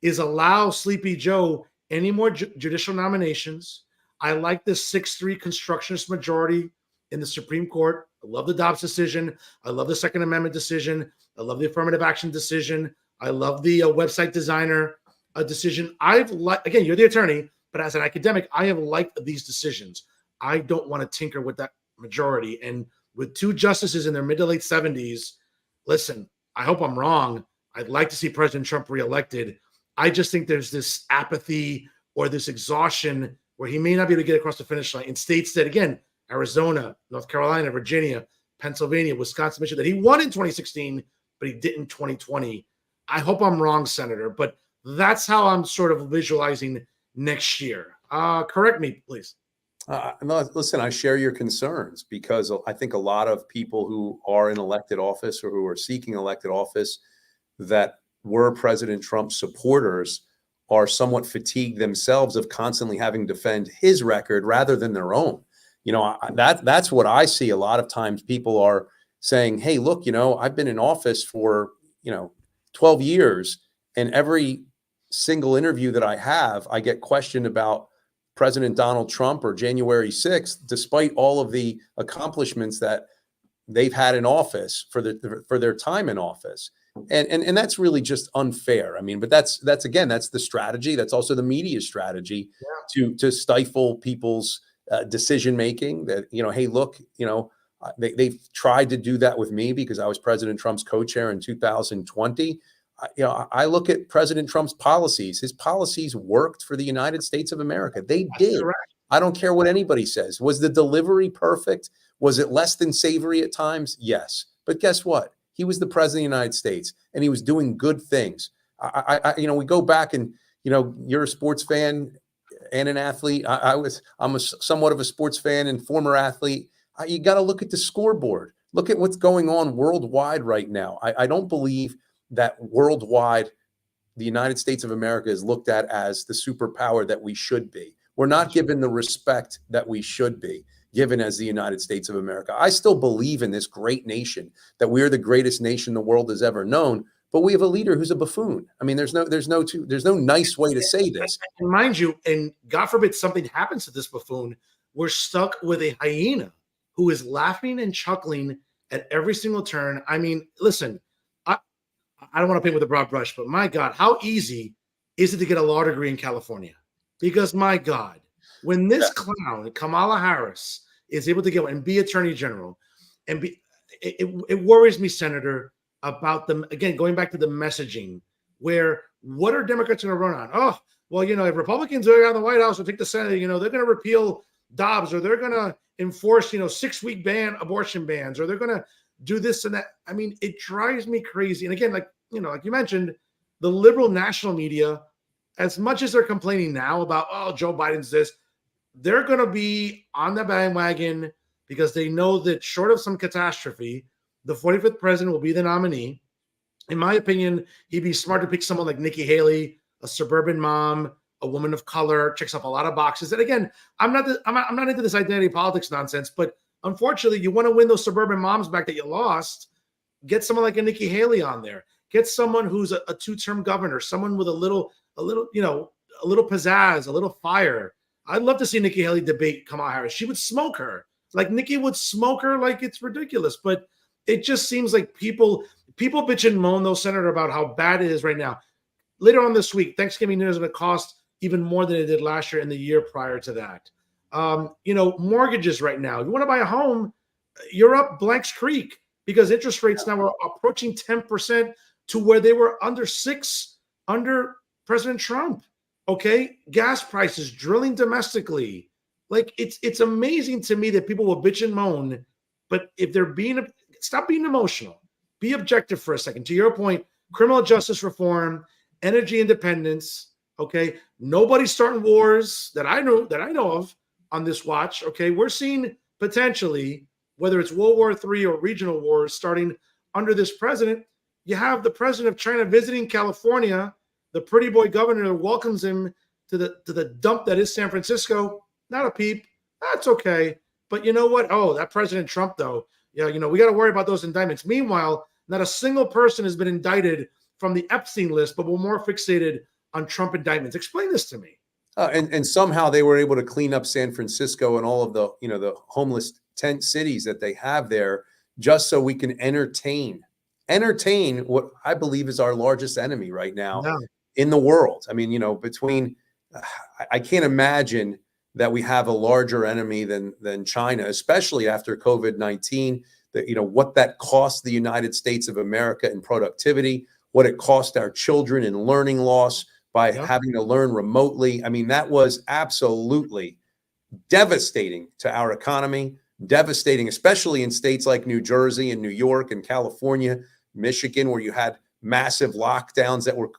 is allow Sleepy Joe any more judicial nominations. I like this 6-3 constructionist majority in the Supreme Court. I love the Dobbs decision. I love the Second Amendment decision. I love the affirmative action decision. I love the website designer decision. I've liked, again, you're the attorney, but as an academic, I have liked these decisions. I don't want to tinker with that majority. And with two justices in their mid to late 70s, listen, I hope I'm wrong. I'd like to see President Trump reelected. I just think there's this apathy or this exhaustion where he may not be able to get across the finish line in states that, again, Arizona, North Carolina, Virginia, Pennsylvania, Wisconsin, Michigan, that he won in 2016, but he didn't in 2020. I hope I'm wrong, Senator, but that's how I'm sort of visualizing next year. Correct me, please. No, listen, I share your concerns because I think a lot of people who are in elected office or who are seeking elected office that were President Trump supporters are somewhat fatigued themselves of constantly having to defend his record rather than their own. That's what I see a lot of times. People are saying, hey, look, I've been in office for, 12 years, and every single interview that I have, I get questioned about President Donald Trump or January 6th, despite all of the accomplishments that they've had in office for their time in office. And that's really just unfair. I mean, but that's the strategy. That's also the media strategy to stifle people's decision making. That, hey, look, they've tried to do that with me because I was President Trump's co-chair in 2020. I look at President Trump's policies. His policies worked for the United States of America. They did. I don't care what anybody says. Was the delivery perfect? Was it less than savory at times? Yes. But guess what? He was the president of the United States, and he was doing good things. We go back and, you're a sports fan and an athlete. I'm somewhat of a sports fan and former athlete. You got to look at the scoreboard. Look at what's going on worldwide right now. I don't believe that worldwide the United States of America is looked at as the superpower that we should be. We're not given the respect that we should be given as the United States of America. I still believe in this great nation, that we're the greatest nation the world has ever known, but we have a leader who's a buffoon. I mean, there's no nice way to say this. And mind you, and God forbid something happens to this buffoon, we're stuck with a hyena who is laughing and chuckling at every single turn. I mean, listen, I don't want to paint with a broad brush, but my God, how easy is it to get a law degree in California? Because my God, when this clown, Kamala Harris, is able to go and be attorney general, and it worries me, Senator, about them, again, going back to the messaging, where what are Democrats going to run on? Oh, well, if Republicans are out of the White House or take the Senate, they're going to repeal Dobbs, or they're going to enforce, 6-week abortion bans, or they're going to do this and that. I mean, it drives me crazy. And again, like you mentioned, the liberal national media, as much as they're complaining now about, oh, Joe Biden's this, they're going to be on the bandwagon because they know that short of some catastrophe, the 45th president will be the nominee. In my opinion, he'd be smart to pick someone like Nikki Haley, a suburban mom, a woman of color, checks off a lot of boxes. And again, I'm not into this identity politics nonsense, but unfortunately, you want to win those suburban moms back that you lost. Get someone like a Nikki Haley on there. Get someone who's a two-term governor, someone with a little pizzazz, a little fire. I'd love to see Nikki Haley debate Kamala Harris. She would smoke her. Like Nikki would smoke her like it's ridiculous. But it just seems like people bitch and moan, though, Senator, about how bad it is right now. Later on this week, Thanksgiving dinner is going to cost even more than it did last year and the year prior to that. Mortgages right now. If you want to buy a home, you're up Blanks Creek because interest rates now are approaching 10% to where they were under 6% under President Trump. Okay. Gas prices drilling domestically. Like it's amazing to me that people will bitch and moan, but if they're stop being emotional, be objective for a second. To your point, criminal justice reform, energy independence. Okay. Nobody's starting wars that I know of on this watch. Okay. We're seeing potentially, whether it's World War III or regional wars starting under this president. You have the president of China visiting California, the pretty boy governor welcomes him to the dump that is San Francisco. Not a peep. That's okay. But you know what? Oh, that President Trump, though. Yeah, we got to worry about those indictments. Meanwhile, not a single person has been indicted from the Epstein list, but we're more fixated on Trump indictments. Explain this to me. And somehow they were able to clean up San Francisco and all of the, the homeless tent cities that they have there, just so we can entertain entertain what I believe is our largest enemy right now No, in the world. I mean, between I can't imagine that we have a larger enemy than China, especially after COVID-19. That what that cost the United States of America in productivity, what it cost our children in learning loss by yeah, having to learn remotely. I mean, that was absolutely devastating to our economy, devastating, especially in states like New Jersey and New York and California, Michigan, where you had massive lockdowns that were,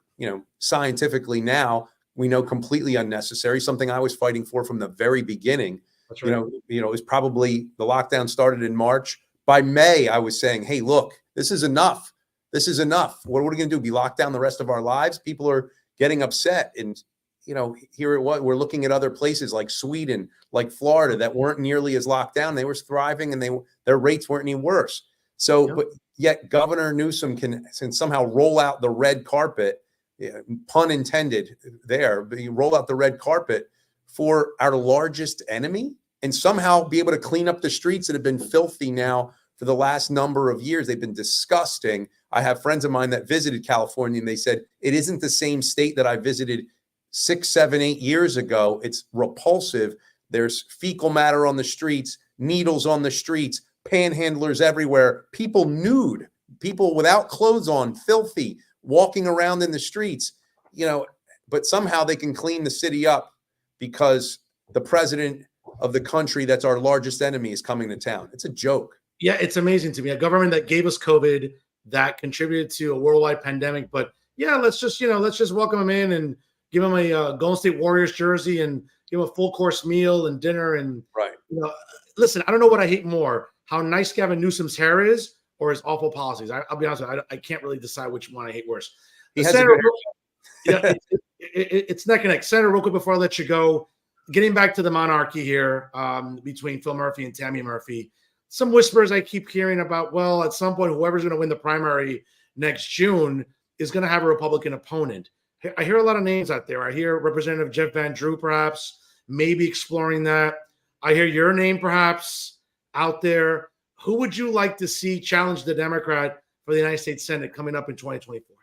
scientifically now we know completely unnecessary, something I was fighting for from the very beginning. that's right. It was probably the lockdown started in March. By May, I was saying, hey, look, this is enough. This is enough. What are we going to do? Be locked down the rest of our lives? People are getting upset. And, here it was. We're looking at other places like Sweden, like Florida, that weren't nearly as locked down. They were thriving and their rates weren't any worse. So, Yep. but yet Governor Newsom can somehow roll out the red carpet, pun intended there, but you roll out the red carpet for our largest enemy and somehow be able to clean up the streets that have been filthy now for the last number of years. They've been disgusting. I have friends of mine that visited California and they said, it isn't the same state that I visited 6, 7, 8 years ago. It's repulsive. There's fecal matter on the streets, needles on the streets, panhandlers everywhere, people nude, people without clothes on, filthy, walking around in the streets, but somehow they can clean the city up because the president of the country that's our largest enemy is coming to town. It's a joke. Yeah, it's amazing to me. A government that gave us COVID, that contributed to a worldwide pandemic. But yeah, let's just welcome him in and give him a Golden State Warriors jersey and give him a full course meal and dinner. And Right. Listen, I don't know what I hate more: how nice Gavin Newsom's hair is, or his awful policies. I'll be honest with you, I can't really decide which one I hate worse. He has Senator, a good it's neck and neck. Senator, real quick before I let you go, getting back to the monarchy here between Phil Murphy and Tammy Murphy. Some whispers I keep hearing about, well, at some point, whoever's going to win the primary next June is going to have a Republican opponent. I hear a lot of names out there. I hear Representative Jeff Van Drew, perhaps, maybe exploring that. I hear your name, perhaps, out there. Who would you like to see challenge the Democrat for the United States Senate coming up in 2024?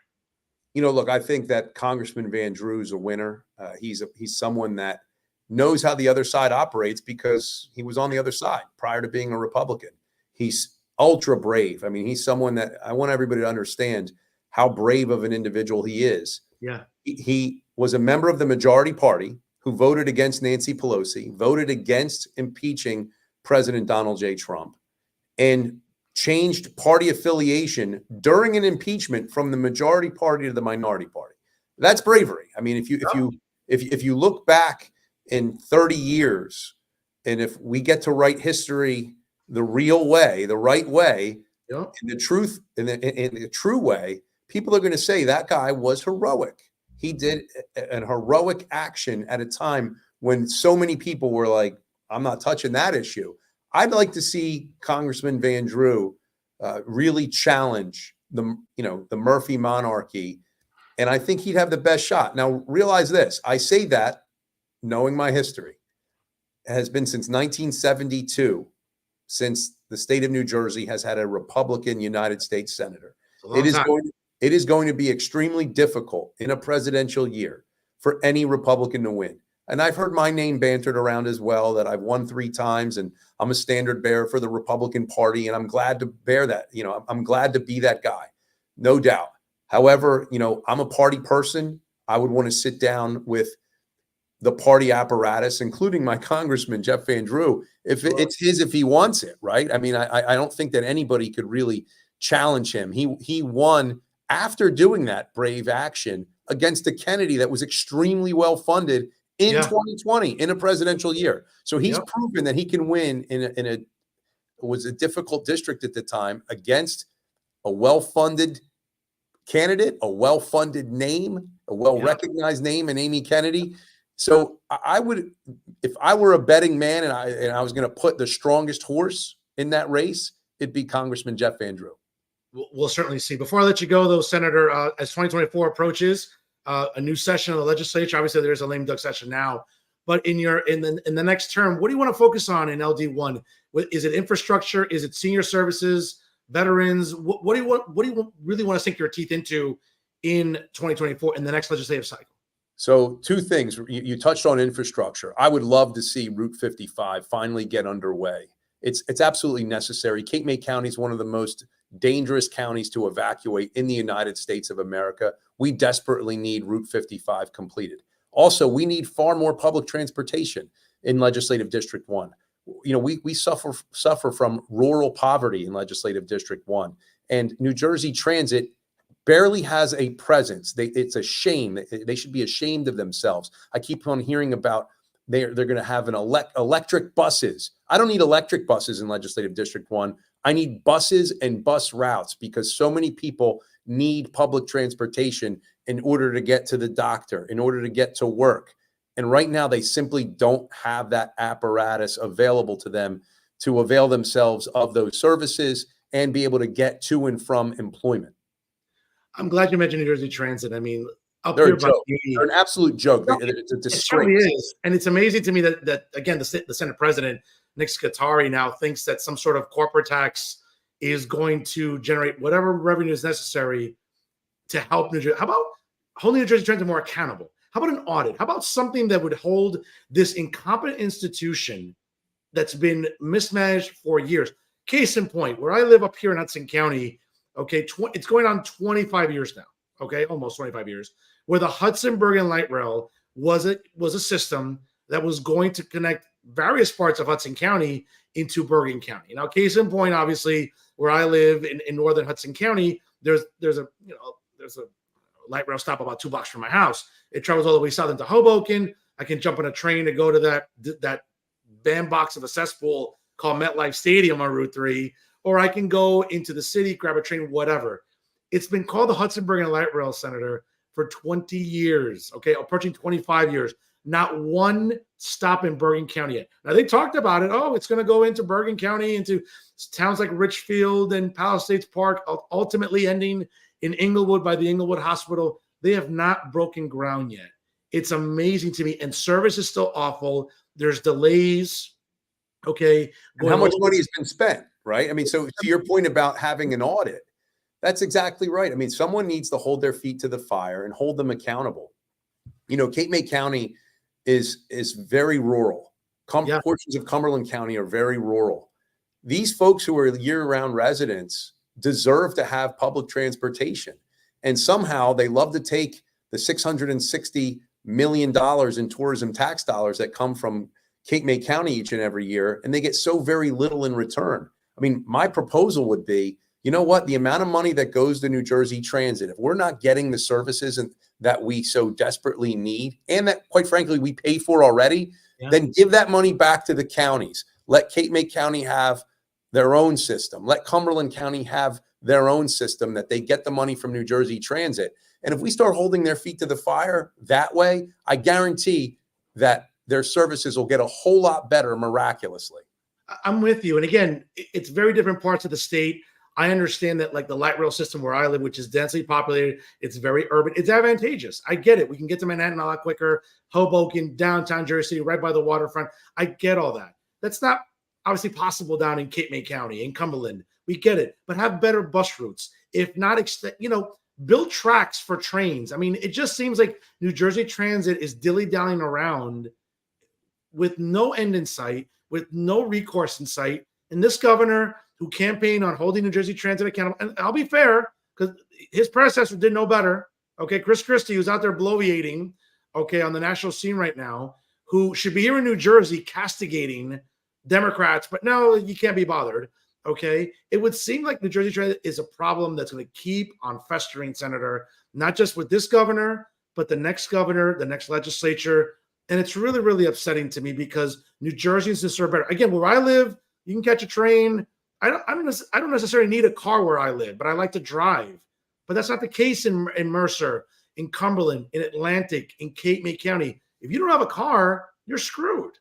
Look, I think that Congressman Van Drew is a winner. He's someone that knows how the other side operates because he was on the other side prior to being a Republican. He's ultra brave. I mean, he's someone that I want everybody to understand how brave of an individual he is. Yeah. He was a member of the majority party who voted against Nancy Pelosi, voted against impeaching President Donald J. Trump, and changed party affiliation during an impeachment from the majority party to the minority party. That's bravery. I mean, if you look back in 30 years, and if we get to write history the real way, the right way, Yep. in the truth, in the true way, people are going to say that guy was heroic. He did an heroic action at a time when so many people were like, I'm not touching that issue. I'd like to see Congressman Van Drew really challenge the Murphy monarchy, and I think he'd have the best shot. Now, realize this: I say that knowing my history. It has been since 1972 since the state of New Jersey has had a Republican United States senator. It is going to be extremely difficult in a presidential year for any Republican to win. And I've heard my name bantered around as well, that I've won 3 times and I'm a standard bearer for the Republican Party. And I'm glad to bear that. I'm glad to be that guy, no doubt. However, I'm a party person. I would want to sit down with the party apparatus, including my congressman, Jeff Van Drew, if he wants it, right? I mean, I don't think that anybody could really challenge him. He won after doing that brave action against a Kennedy that was extremely well funded in 2020 in a presidential year. So he's proven that he can win in a was a difficult district at the time against a well-funded candidate, a well-funded name, a well-recognized name in Amy Kennedy. So I would, if I were a betting man and I was going to put the strongest horse in that race, it'd be Congressman Jeff Van Drew. We'll certainly see. Before I let you go, though, Senator, as 2024 approaches, a new session of the legislature. Obviously, there's a lame duck session now, but in the next term, what do you want to focus on in LD1? Is it infrastructure? Is it senior services? veterans? What do you want? What do you really want to sink your teeth into in 2024 in the next legislative cycle? So two things. You touched on infrastructure. I would love to see Route 55 finally get underway. It's absolutely necessary. Cape May County is one of the most dangerous counties to evacuate in the United States of America. We desperately need Route 55 completed. Also, we need far more public transportation in Legislative District 1. We suffer from rural poverty in Legislative District 1, and New Jersey Transit barely has a presence. It's a shame. They should be ashamed of themselves. I keep on hearing about they're going to have an electric buses. I don't need electric buses in Legislative District 1. I need buses and bus routes because so many people need public transportation in order to get to the doctor, in order to get to work. And right now, they simply don't have that apparatus available to them to avail themselves of those services and be able to get to and from employment. I'm glad you mentioned New Jersey Transit. I mean, up They're here a joke. They're an absolute joke. No, It's a it disgrace. certainly is, and it's amazing to me that again, the Senate President Nick Scutari now thinks that some sort of corporate tax is going to generate whatever revenue is necessary to help New Jersey. How about holding New Jersey Transit more accountable? How about an audit? How about something that would hold this incompetent institution that's been mismanaged for years? Case in point, where I live up here in Hudson County, okay, it's going on 25 years now, okay, almost 25 years, where the Hudson-Bergen Light Rail was a system that was going to connect various parts of Hudson County into Bergen County. Now, case in point, obviously, where I live in northern Hudson County, there's a light rail stop about 2 blocks from my house. It travels all the way south into Hoboken. I can jump on a train to go to that bandbox of a cesspool called MetLife Stadium on Route 3, or I can go into the city, grab a train, whatever. It's been called the Hudson-Bergen Light Rail, Senator, for 20 years, okay, approaching 25 years. Not one stop in Bergen County yet. Now, they talked about it. Oh, it's going to go into Bergen County, into towns like Richfield and Palisades Park, ultimately ending in Inglewood by the Inglewood Hospital. They have not broken ground yet. It's amazing to me. And service is still awful. There's delays, okay. And how much money has been spent, right? I mean, so to your point about having an audit, that's exactly right. I mean, someone needs to hold their feet to the fire and hold them accountable. Cape May County is very rural. Portions of Cumberland County are very rural. These folks who are year-round residents deserve to have public transportation. And somehow they love to take the $660 million in tourism tax dollars that come from Cape May County each and every year, and they get so very little in return. I mean, my proposal would be, you know what, the amount of money that goes to New Jersey Transit, if we're not getting the services that we so desperately need, and that, quite frankly, we pay for already, then give that money back to the counties. Let Cape May County have their own system. Let Cumberland County have their own system, that they get the money from New Jersey Transit. And if we start holding their feet to the fire that way, I guarantee that their services will get a whole lot better miraculously. I'm with you. And again, it's very different parts of the state. I understand that, like the light rail system where I live, which is densely populated, it's very urban. It's advantageous. I get it. We can get to Manhattan a lot quicker. Hoboken, downtown Jersey, right by the waterfront. I get all that. That's not obviously possible down in Cape May County, in Cumberland. We get it. But have better bus routes. If not, build tracks for trains. I mean, it just seems like New Jersey Transit is dilly-dallying around with no end in sight, with no recourse in sight. And this governor who campaigned on holding New Jersey Transit accountable, and I'll be fair, because his predecessor did no better. Okay, Chris Christie, who's out there bloviating, okay, on the national scene right now, who should be here in New Jersey castigating Democrats, but no, you can't be bothered. Okay, it would seem like New Jersey Transit is a problem that's going to keep on festering, Senator, not just with this governor, but the next governor, the next legislature. And it's really, really upsetting to me because New Jerseyans deserve better. Again, where I live, you can catch a train. I don't necessarily need a car where I live, but I like to drive. But that's not the case in Mercer, in Cumberland, in Atlantic, in Cape May County. If you don't have a car, you're screwed.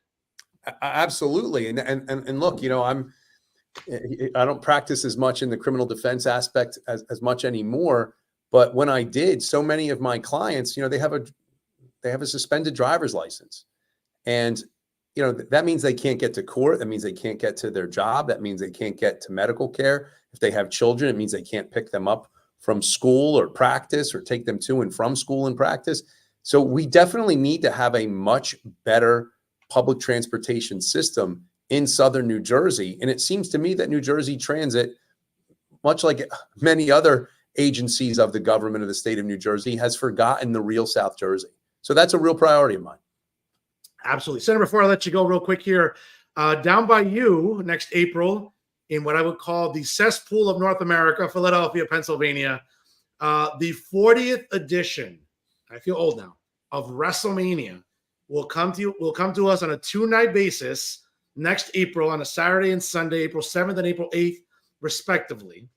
Absolutely. And look, I don't practice as much in the criminal defense aspect as much anymore. But when I did, so many of my clients, they have a suspended driver's license. And you know, that means they can't get to court. That means they can't get to their job. That means they can't get to medical care. If they have children, it means they can't pick them up from school or practice or take them to and from school and practice. So we definitely need to have a much better public transportation system in Southern New Jersey. And it seems to me that New Jersey Transit, much like many other agencies of the government of the state of New Jersey, has forgotten the real South Jersey. So that's a real priority of mine. Absolutely. Senator, before I let you go real quick here, down by you next April in what I would call the cesspool of North America, Philadelphia, Pennsylvania, the 40th edition, I feel old now, of WrestleMania will come to us on a 2-night basis next April on a Saturday and Sunday, April 7th and April 8th, respectively.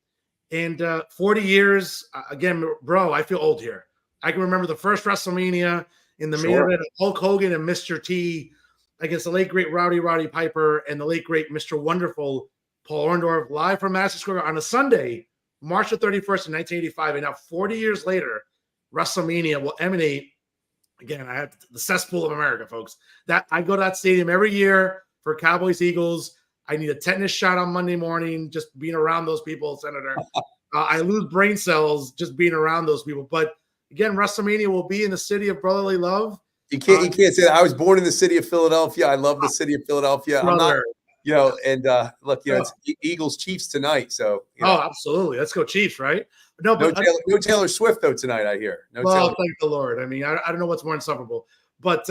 And 40 years, again, bro, I feel old here. I can remember the first WrestleMania in the main event of Hulk Hogan and Mr. T against the late, great Roddy Piper and the late, great Mr. Wonderful Paul Orndorff, live from Madison Square Garden on a Sunday, March the 31st in 1985. And now 40 years later, WrestleMania will emanate, again, I have the cesspool of America, folks. That I go to that stadium every year for Cowboys, Eagles. I need a tetanus shot on Monday morning, just being around those people, Senator. I lose brain cells just being around those people. But again, WrestleMania will be in the city of brotherly love. You can't say that. I was born in the city of Philadelphia. I love the city of Philadelphia. Brother. I'm not, you know, and look, you know, it's Eagles Chiefs tonight. So, you know. Oh, absolutely. Let's go Chiefs, right? No, Taylor Swift though tonight, I hear. Thank the Lord. I mean, I don't know what's more insufferable. But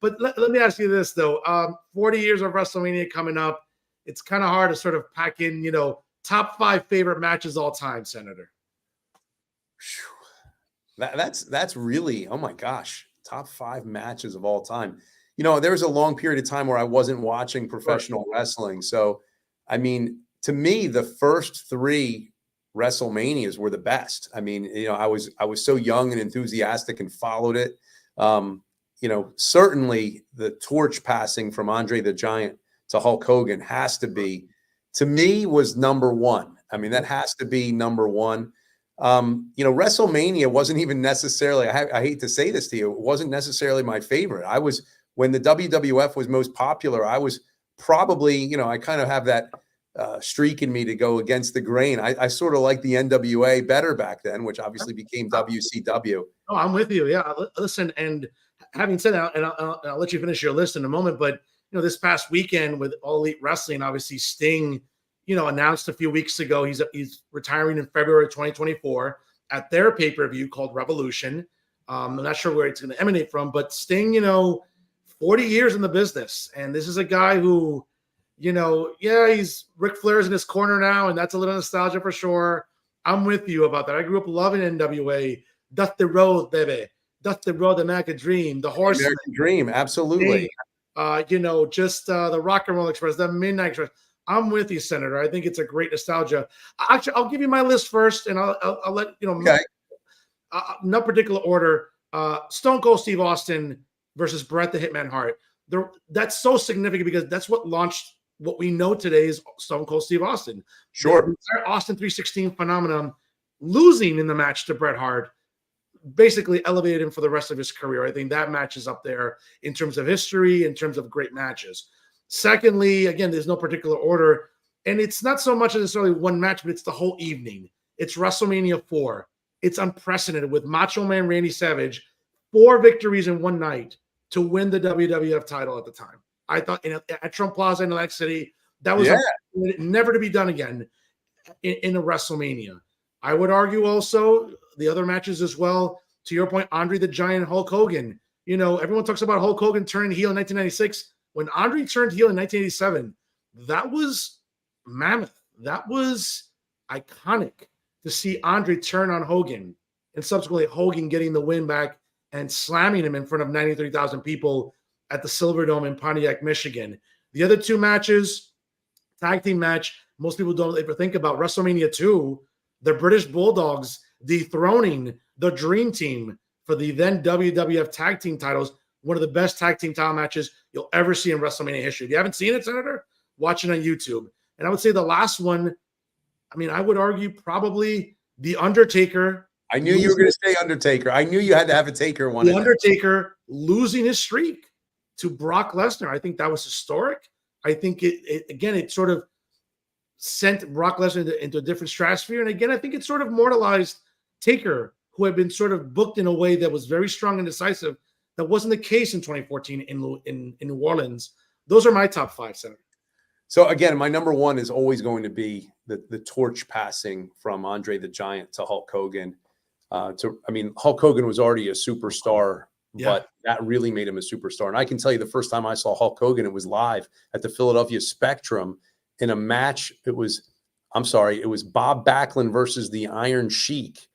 let me ask you this though. 40 years of WrestleMania coming up. It's kind of hard to sort of pack in, you know, top 5 favorite matches all time, Senator. That's really, oh my gosh, top 5 matches of all time. You know, there was a long period of time where I wasn't watching professional wrestling. So, I mean, to me, the first 3 WrestleManias were the best. I mean, you know, I was so young and enthusiastic and followed it. You know, certainly the torch passing from Andre the Giant to Hulk Hogan has to be, to me, was number 1. I mean, that has to be number 1. You know, WrestleMania wasn't even necessarily, I hate to say this to you, it wasn't necessarily my favorite. When the WWF was most popular, I was probably, you know, I kind of have that streak in me to go against the grain. I sort of like the NWA better back then, which obviously became WCW. Oh, I'm with you. Yeah. Listen, and having said that, and I'll let you finish your list in a moment, but, you know, this past weekend with All Elite Wrestling, obviously Sting, you know, announced a few weeks ago he's retiring in February 2024 at their pay-per-view called Revolution. I'm not sure where it's going to emanate from, but Sting, you know, 40 years in the business. And this is a guy who, you know, yeah, he's Ric Flair's in his corner now, and that's a little nostalgia for sure. I'm with you about that. I grew up loving NWA. Dusty Road, baby. Dusty Road, the American Dream, the Horseman. American Dream, absolutely. You know, just the Rock and Roll Express, the Midnight Express. I'm with you, Senator. I think it's a great nostalgia. Actually, I'll give you my list first, and I'll let you know. Okay. No particular order. Stone Cold Steve Austin versus Bret the Hitman Hart. That's so significant because that's what launched what we know today is Stone Cold Steve Austin. Sure. The entire Austin 316 phenomenon, losing in the match to Bret Hart, basically elevated him for the rest of his career. I think that match is up there in terms of history, in terms of great matches. Secondly, again, there's no particular order, and it's not so much necessarily one match, but it's the whole evening. It's WrestleMania 4. It's unprecedented with Macho Man Randy Savage, 4 victories in one night to win the WWF title at the time. I thought at Trump Plaza in Atlantic City, that was never to be done again in a WrestleMania. I would argue also the other matches as well. To your point, Andre the Giant, Hulk Hogan. You know, everyone talks about Hulk Hogan turning heel in 1996. When Andre turned heel in 1987, that was mammoth. That was iconic to see Andre turn on Hogan and subsequently Hogan getting the win back and slamming him in front of 93,000 people at the Silverdome in Pontiac, Michigan. The other 2 matches, tag team match, most people don't ever think about WrestleMania 2, the British Bulldogs dethroning the Dream Team for the then WWF tag team titles, one of the best tag team title matches you'll ever see in WrestleMania history. If you haven't seen it, Senator, watch it on YouTube. And I would say the last one, I mean, I would argue probably The Undertaker. I knew you were going to say Undertaker. I knew you had to have a Taker one. The Undertaker losing his streak to Brock Lesnar. I think that was historic. I think it sort of sent Brock Lesnar into a different stratosphere. And again, I think it sort of mortalized Taker, who had been sort of booked in a way that was very strong and decisive. That wasn't the case in 2014 in New Orleans. Those are my top 5, Senator. So again, my number 1 is always going to be the torch passing from Andre the Giant to Hulk Hogan. Hulk Hogan was already a superstar, but that really made him a superstar. And I can tell you the first time I saw Hulk Hogan, it was live at the Philadelphia Spectrum in a match. It was Bob Backlund versus the Iron Sheik,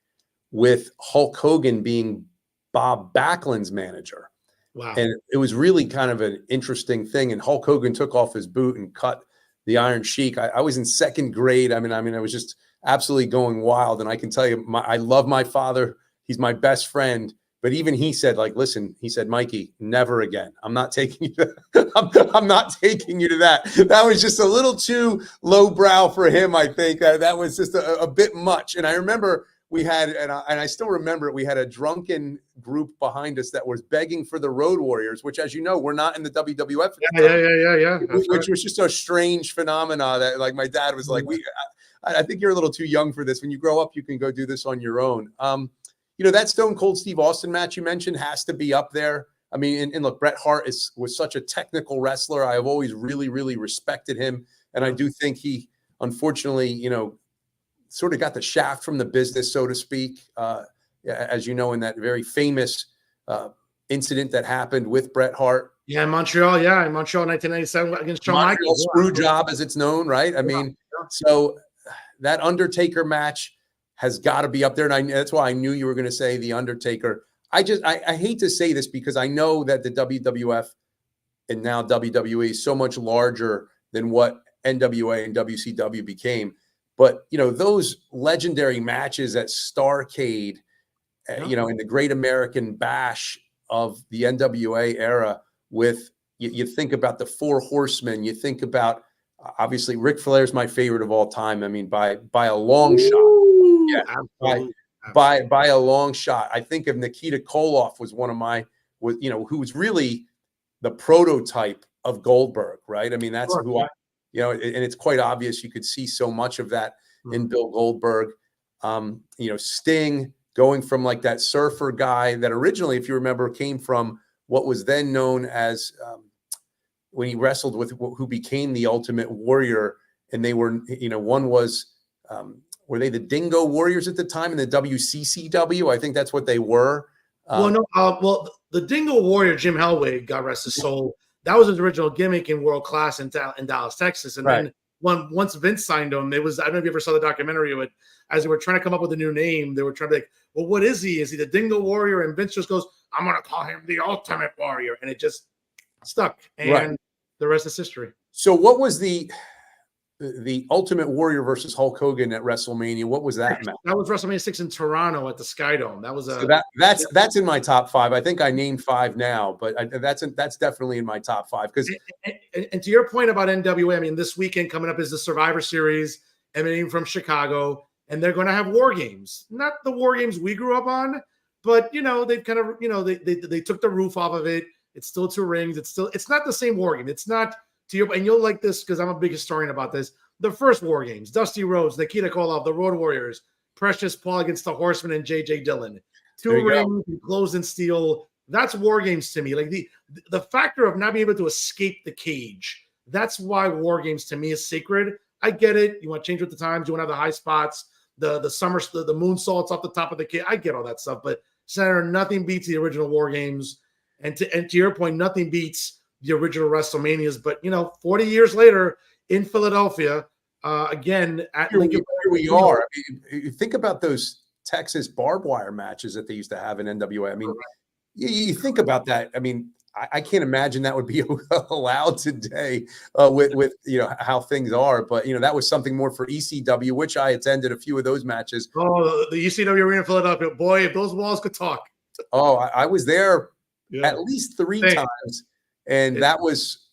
with Hulk Hogan being Bob Backlund's manager. Wow. And it was really kind of an interesting thing. And Hulk Hogan took off his boot and cut the Iron Sheik. I was in 2nd grade. I was just absolutely going wild. And I can tell you, I love my father. He's my best friend. But even he said, listen, he said, Mikey, never again. I'm not taking you to, I'm not taking you to that. That was just a little too lowbrow for him, I think. That was just a bit much. And I remember we had, and I still remember it, we had a drunken group behind us that was begging for the Road Warriors, which, as you know, we're not in the WWF. Yeah. Which was just a strange phenomena that, my dad was like, I think you're a little too young for this. When you grow up, you can go do this on your own. That Stone Cold Steve Austin match you mentioned has to be up there. And look, Bret Hart was such a technical wrestler. I have always really, really respected him. And I do think he, unfortunately, sort of got the shaft from the business, so to speak, as you know, in that very famous incident that happened with Bret Hart. Yeah, in Montreal. Yeah, in Montreal, 1997 against Shawn Michaels. Screw job, as it's known, right? So that Undertaker match has got to be up there, and that's why I knew you were going to say the Undertaker. I hate to say this because I know that the WWF and now WWE is so much larger than what NWA and WCW became. But, those legendary matches at Starrcade, in the Great American Bash of the NWA era, with you think about the Four Horsemen, you think about, obviously, Ric Flair's my favorite of all time. By a long shot. By a long shot. I think of Nikita Koloff was one of my, who was really the prototype of Goldberg, right? That's who I, and it's quite obvious. You could see so much of that in Bill Goldberg. Sting going from that surfer guy that originally, if you remember, came from what was then known as, when he wrestled with who became the Ultimate Warrior. And they were, one was, were they the Dingo Warriors at the time in the WCCW? I think that's what they were. The Dingo Warrior, Jim Hellwig, God rest his soul, that was his original gimmick in World Class in Dallas, Texas. And then once Vince signed him, I don't know if you ever saw the documentary, but as they were trying to come up with a new name, they were trying to be like, well, what is he? Is he the Dingo Warrior? And Vince just goes, I'm going to call him the Ultimate Warrior. And it just stuck. And the rest is history. So what was the Ultimate Warrior versus Hulk Hogan at WrestleMania? What was that match? That was WrestleMania 6 in Toronto at the Sky Dome. That was that's in my top 5. I think I named 5 now, but that's definitely in my top 5. Because and to your point about NWA, this weekend coming up is the Survivor Series emanating from Chicago, and they're going to have war games. Not the war games we grew up on, but they've kind of they took the roof off of it. It's still 2 rings. It's not the same war game. It's not. And you'll like this because I'm a big historian about this. The first War Games, Dusty Rhodes, Nikita Koloff, the Road Warriors, Precious Paul against the Horsemen and J.J. Dillon. 2 rings, closed in steel. That's War Games to me. The factor of not being able to escape the cage. That's why War Games to me is sacred. I get it. You want to change with the times. You want to have the high spots, the moonsaults off the top of the cage. I get all that stuff. But Senator, nothing beats the original War Games. And to your point, nothing beats the original WrestleManias, but 40 years later in Philadelphia, again at Lincoln. Here we are. You think about those Texas barbed wire matches that they used to have in NWA. You think about that. I can't imagine that would be allowed today with how things are. But that was something more for ECW, which I attended a few of those matches. Oh, the ECW arena in Philadelphia, boy! If those walls could talk. Oh, I was there at least 3 times. And that was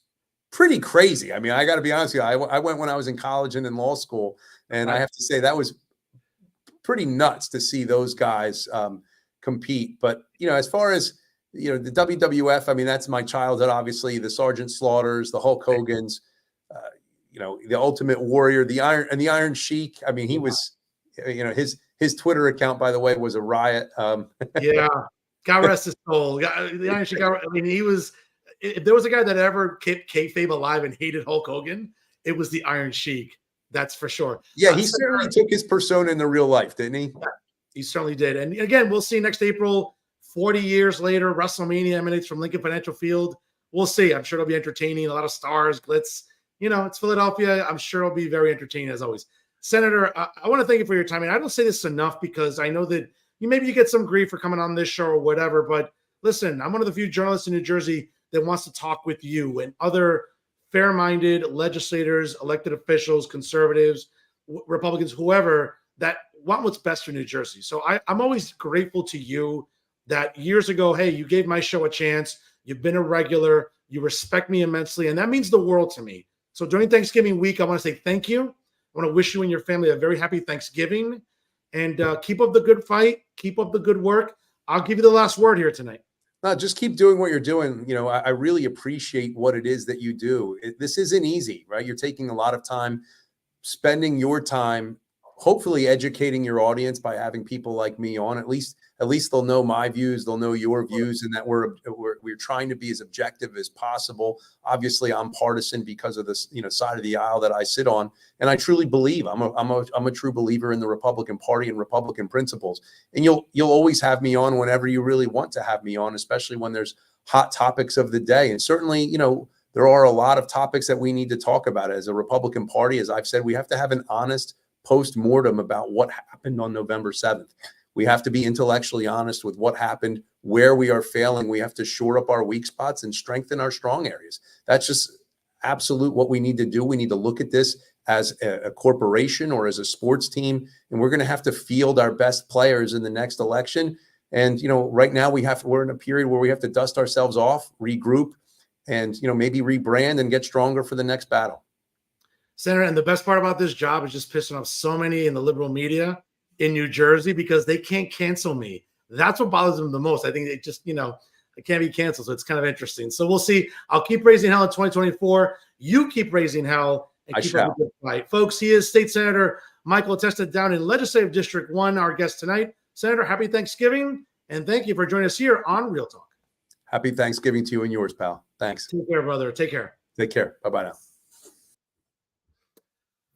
pretty crazy. I got to be honest with you. I went when I was in college and in law school, and I have to say that was pretty nuts to see those guys compete. But as far as the WWF, I mean, that's my childhood, obviously, the Sergeant Slaughters, the Hulk Hogans, the Ultimate Warrior, the Iron Sheik. I mean, he was, his Twitter account, by the way, was a riot. Yeah. God rest his soul. The Iron Sheik, I mean, he was, if there was a guy that ever kept kayfabe alive and hated Hulk Hogan, it was the Iron Sheik. That's for sure. Yeah, he certainly took his persona into real life, didn't he? Yeah, he certainly did. And again, we'll see next April, 40 years later, WrestleMania emanates from Lincoln Financial Field. We'll see. I'm sure it'll be entertaining. A lot of stars, glitz. It's Philadelphia. I'm sure it'll be very entertaining as always. Senator, I want to thank you for your time. And I don't say this enough because I know that maybe you get some grief for coming on this show or whatever. But listen, I'm one of the few journalists in New Jersey that wants to talk with you and other fair-minded legislators, elected officials, conservatives, Republicans, whoever, that want what's best for New Jersey. So I'm always grateful to you that years ago, hey, you gave my show a chance. You've been a regular. You respect me immensely. And that means the world to me. So during Thanksgiving week, I want to say thank you. I want to wish you and your family a very happy Thanksgiving. And keep up the good fight. Keep up the good work. I'll give you the last word here tonight. No, just keep doing what you're doing. I really appreciate what it is that you do. This isn't easy, right? You're taking a lot of time, spending your time, hopefully educating your audience by having people like me on. At least they'll know my views, they'll know your views, and that we're trying to be as objective as possible. Obviously, I'm partisan because of this, side of the aisle that I sit on, and I truly believe I'm a true believer in the Republican Party and Republican principles. And you'll always have me on whenever you really want to have me on, especially when there's hot topics of the day. And certainly, there are a lot of topics that we need to talk about as a Republican Party. As I've said, we have to have an honest post-mortem about what happened on November 7th. We have to be intellectually honest with what happened, where we are failing. We have to shore up our weak spots and strengthen our strong areas. That's just absolute what we need to do. We need to look at this as a corporation or as a sports team, and we're going to have to field our best players in the next election. And, right now we're in a period where we have to dust ourselves off, regroup, and, maybe rebrand and get stronger for the next battle. Senator, and the best part about this job is just pissing off so many in the liberal media in New Jersey because they can't cancel me. That's what bothers them the most. I think they just, I can't be canceled. So it's kind of interesting. So we'll see. I'll keep raising hell in 2024. You keep raising hell and keep up a good fight. Folks, he is State Senator Michael Testa down in Legislative District 1, our guest tonight. Senator, happy Thanksgiving. And thank you for joining us here on Real Talk. Happy Thanksgiving to you and yours, pal. Thanks. Take care, brother. Take care. Take care. Bye-bye now.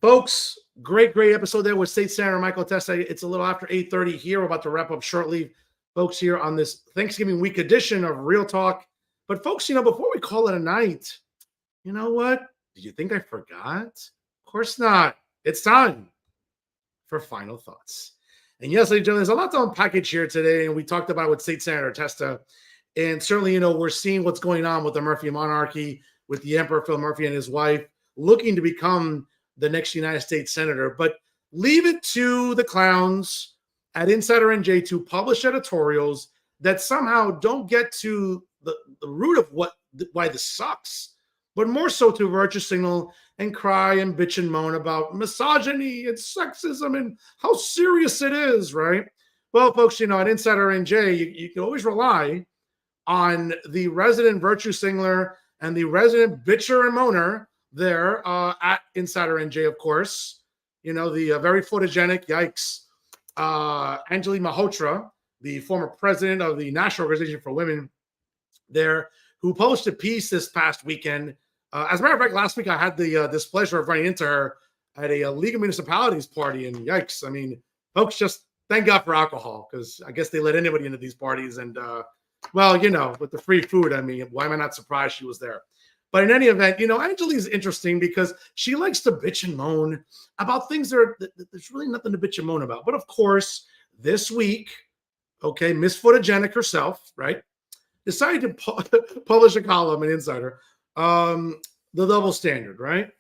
Folks, great episode there with State Senator Michael Testa. It's a little after 8:30 here. We're about to wrap up shortly, folks, here on this Thanksgiving week edition of Real Talk. But folks, before we call it a night, you know what? Did you think I forgot? Of course not. It's time for final thoughts. And yes, ladies and gentlemen, there's a lot to unpackage here today. And we talked about it with State Senator Testa. And certainly, we're seeing what's going on with the Murphy monarchy, with the Emperor Phil Murphy and his wife looking to become the next United States Senator. But leave it to the clowns at Insider NJ to publish editorials that somehow don't get to the root of why this sucks, but more so to virtue signal and cry and bitch and moan about misogyny and sexism and how serious it is, right? Well, folks, at Insider NJ, you can always rely on the resident virtue signaler and the resident bitcher and moaner there at Insider NJ, of course. The very photogenic, yikes, Anjali Malhotra, the former president of the National Organization for Women there, who published a piece this past weekend. As a matter of fact, last week I had the displeasure of running into her at a League of Municipalities party, and yikes, I mean, folks, just thank God for alcohol, because I guess they let anybody into these parties, and with the free food, I mean, why am I not surprised she was there? But in any event, Anjali is interesting because she likes to bitch and moan about things there's really nothing to bitch and moan about. But of course, this week, okay, Miss Photogenic herself, right, decided to publish a column in Insider, the double standard, right?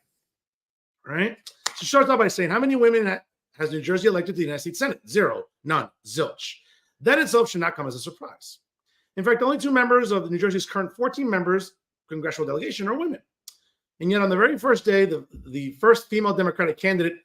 Right? She starts off by saying, how many women has New Jersey elected to the United States Senate? 0, none, zilch. That itself should not come as a surprise. In fact, only 2 members of New Jersey's current 14 members congressional delegation are women. And yet on the very first day, the first female Democratic candidate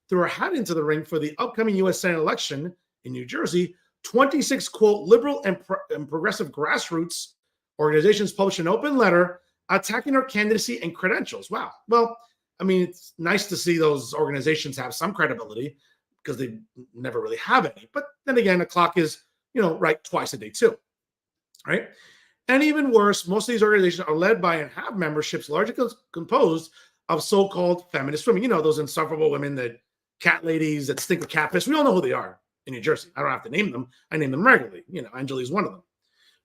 threw her hat into the ring for the upcoming U.S. Senate election in New Jersey 26, quote, liberal and progressive grassroots organizations published an open letter attacking her candidacy and credentials. Wow. Well, I mean, it's nice to see those organizations have some credibility because they never really have any. But then again, a clock is, right twice a day too, right? And even worse, most of these organizations are led by and have memberships largely composed of so-called feminist women. Those insufferable women, that cat ladies that stink of cat piss. We all know who they are in New Jersey. I don't have to name them. I name them regularly. Angeli's one of them,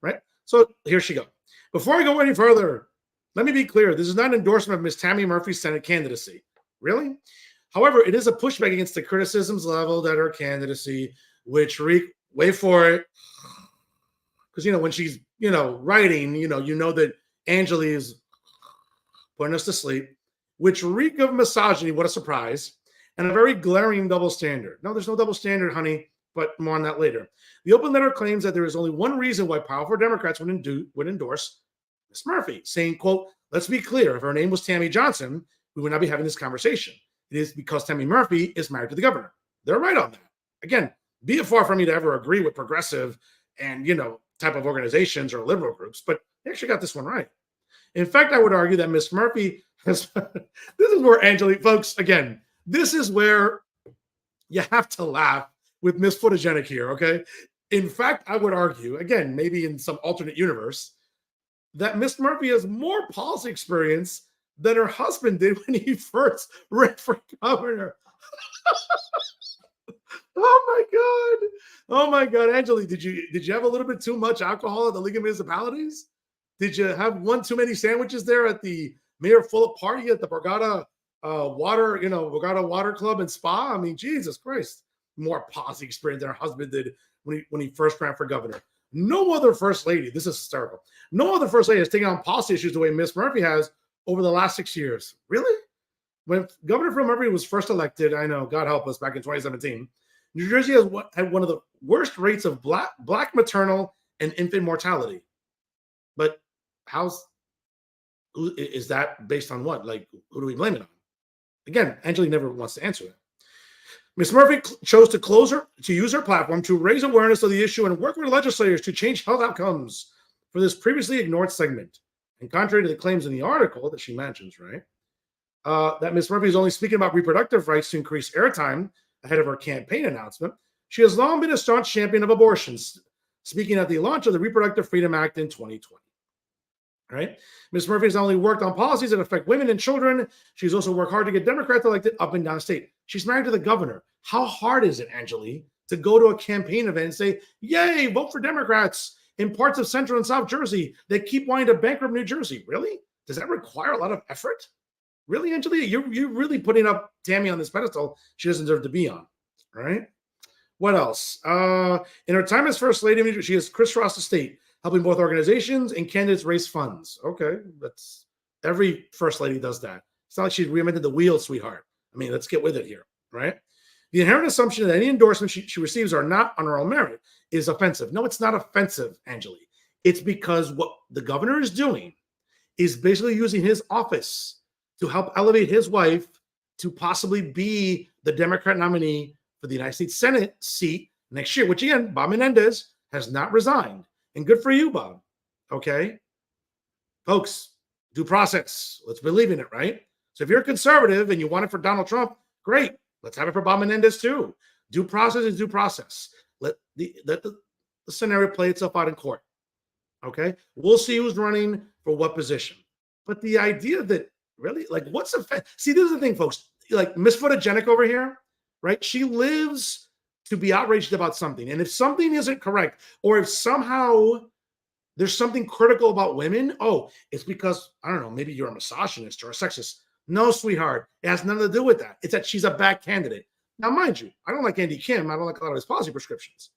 right? So here she goes. Before I go any further, let me be clear. This is not an endorsement of Ms. Tammy Murphy's Senate candidacy. Really? However, it is a pushback against the criticisms leveled at her candidacy, which wait for it. Because, when she's, writing, you know that Angeli is putting us to sleep, which reek of misogyny, what a surprise, and a very glaring double standard. No, there's no double standard, honey, but more on that later. The open letter claims that there is only one reason why powerful Democrats would endorse Ms. Murphy, saying, quote, let's be clear, if her name was Tammy Johnson, we would not be having this conversation. It is because Tammy Murphy is married to the governor. They're right on that. Again, be it far from me to ever agree with progressive and, type of organizations or liberal groups, but they actually got this one right. In fact, I would argue that Ms. Murphy has, this is where Angeli, folks, again, this is where you have to laugh with Miss Photogenic here, okay? In fact, I would argue, again, maybe in some alternate universe, that Miss Murphy has more policy experience than her husband did when he first ran for governor. Oh my God, Angeli, did you have a little bit too much alcohol at the League of Municipalities? Did you have one too many sandwiches there at the Mayor Fulop party at the Borgata Borgata Water Club and Spa? I mean, Jesus Christ, more policy experience than her husband did when he first ran for governor. No other first lady, this is hysterical. No other first lady has taken on policy issues the way Miss Murphy has over the last 6 years. Really? When Governor Phil Murphy was first elected, I know, God help us, back in 2017, New Jersey had one of the worst rates of black maternal and infant mortality. But is that based on what? Like, who do we blame it on? Again, Angeli never wants to answer it. Ms. Murphy chose to use her platform to raise awareness of the issue and work with legislators to change health outcomes for this previously ignored segment. And contrary to the claims in the article that she mentions, right, that Ms. Murphy is only speaking about reproductive rights to increase airtime ahead of her campaign announcement, she has long been a staunch champion of abortions, speaking at the launch of the Reproductive Freedom Act in 2020. Right? Ms. Murphy has not only worked on policies that affect women and children, she's also worked hard to get Democrats elected up and down the state. She's married to the governor. How hard is it, Angeli, to go to a campaign event and say, yay, vote for Democrats in parts of Central and South Jersey that keep wanting to bankrupt New Jersey? Really? Does that require a lot of effort? Really, Angeli? You're really putting up Tammy on this pedestal she doesn't deserve to be on, right? What else? In her time as First Lady of New Jersey, she has crisscrossed the state, helping both organizations and candidates raise funds. Okay, that's every First Lady does that. It's not like she reinvented the wheel, sweetheart. I mean, let's get with it here, right? The inherent assumption that any endorsements she receives are not on her own merit is offensive. No, it's not offensive, Angeli. It's because what the governor is doing is basically using his office to help elevate his wife to possibly be the Democrat nominee for the United States Senate seat next year, which again, Bob Menendez has not resigned. And good for you, Bob. Okay? Folks, due process. Let's believe in it, right? So if you're a conservative and you want it for Donald Trump, great. Let's have it for Bob Menendez too. Due process is due process. Let the scenario play itself out in court. Okay? We'll see who's running for what position. But the idea that really, like, what's the see, this is the thing, folks. Like Miss Photogenic over here, right? She lives to be outraged about something. And if something isn't correct, or if somehow there's something critical about women, oh, it's because, I don't know, maybe you're a misogynist or a sexist. No, sweetheart. It has nothing to do with that. It's that she's a bad candidate. Now, mind you, I don't like Andy Kim. I don't like a lot of his policy prescriptions.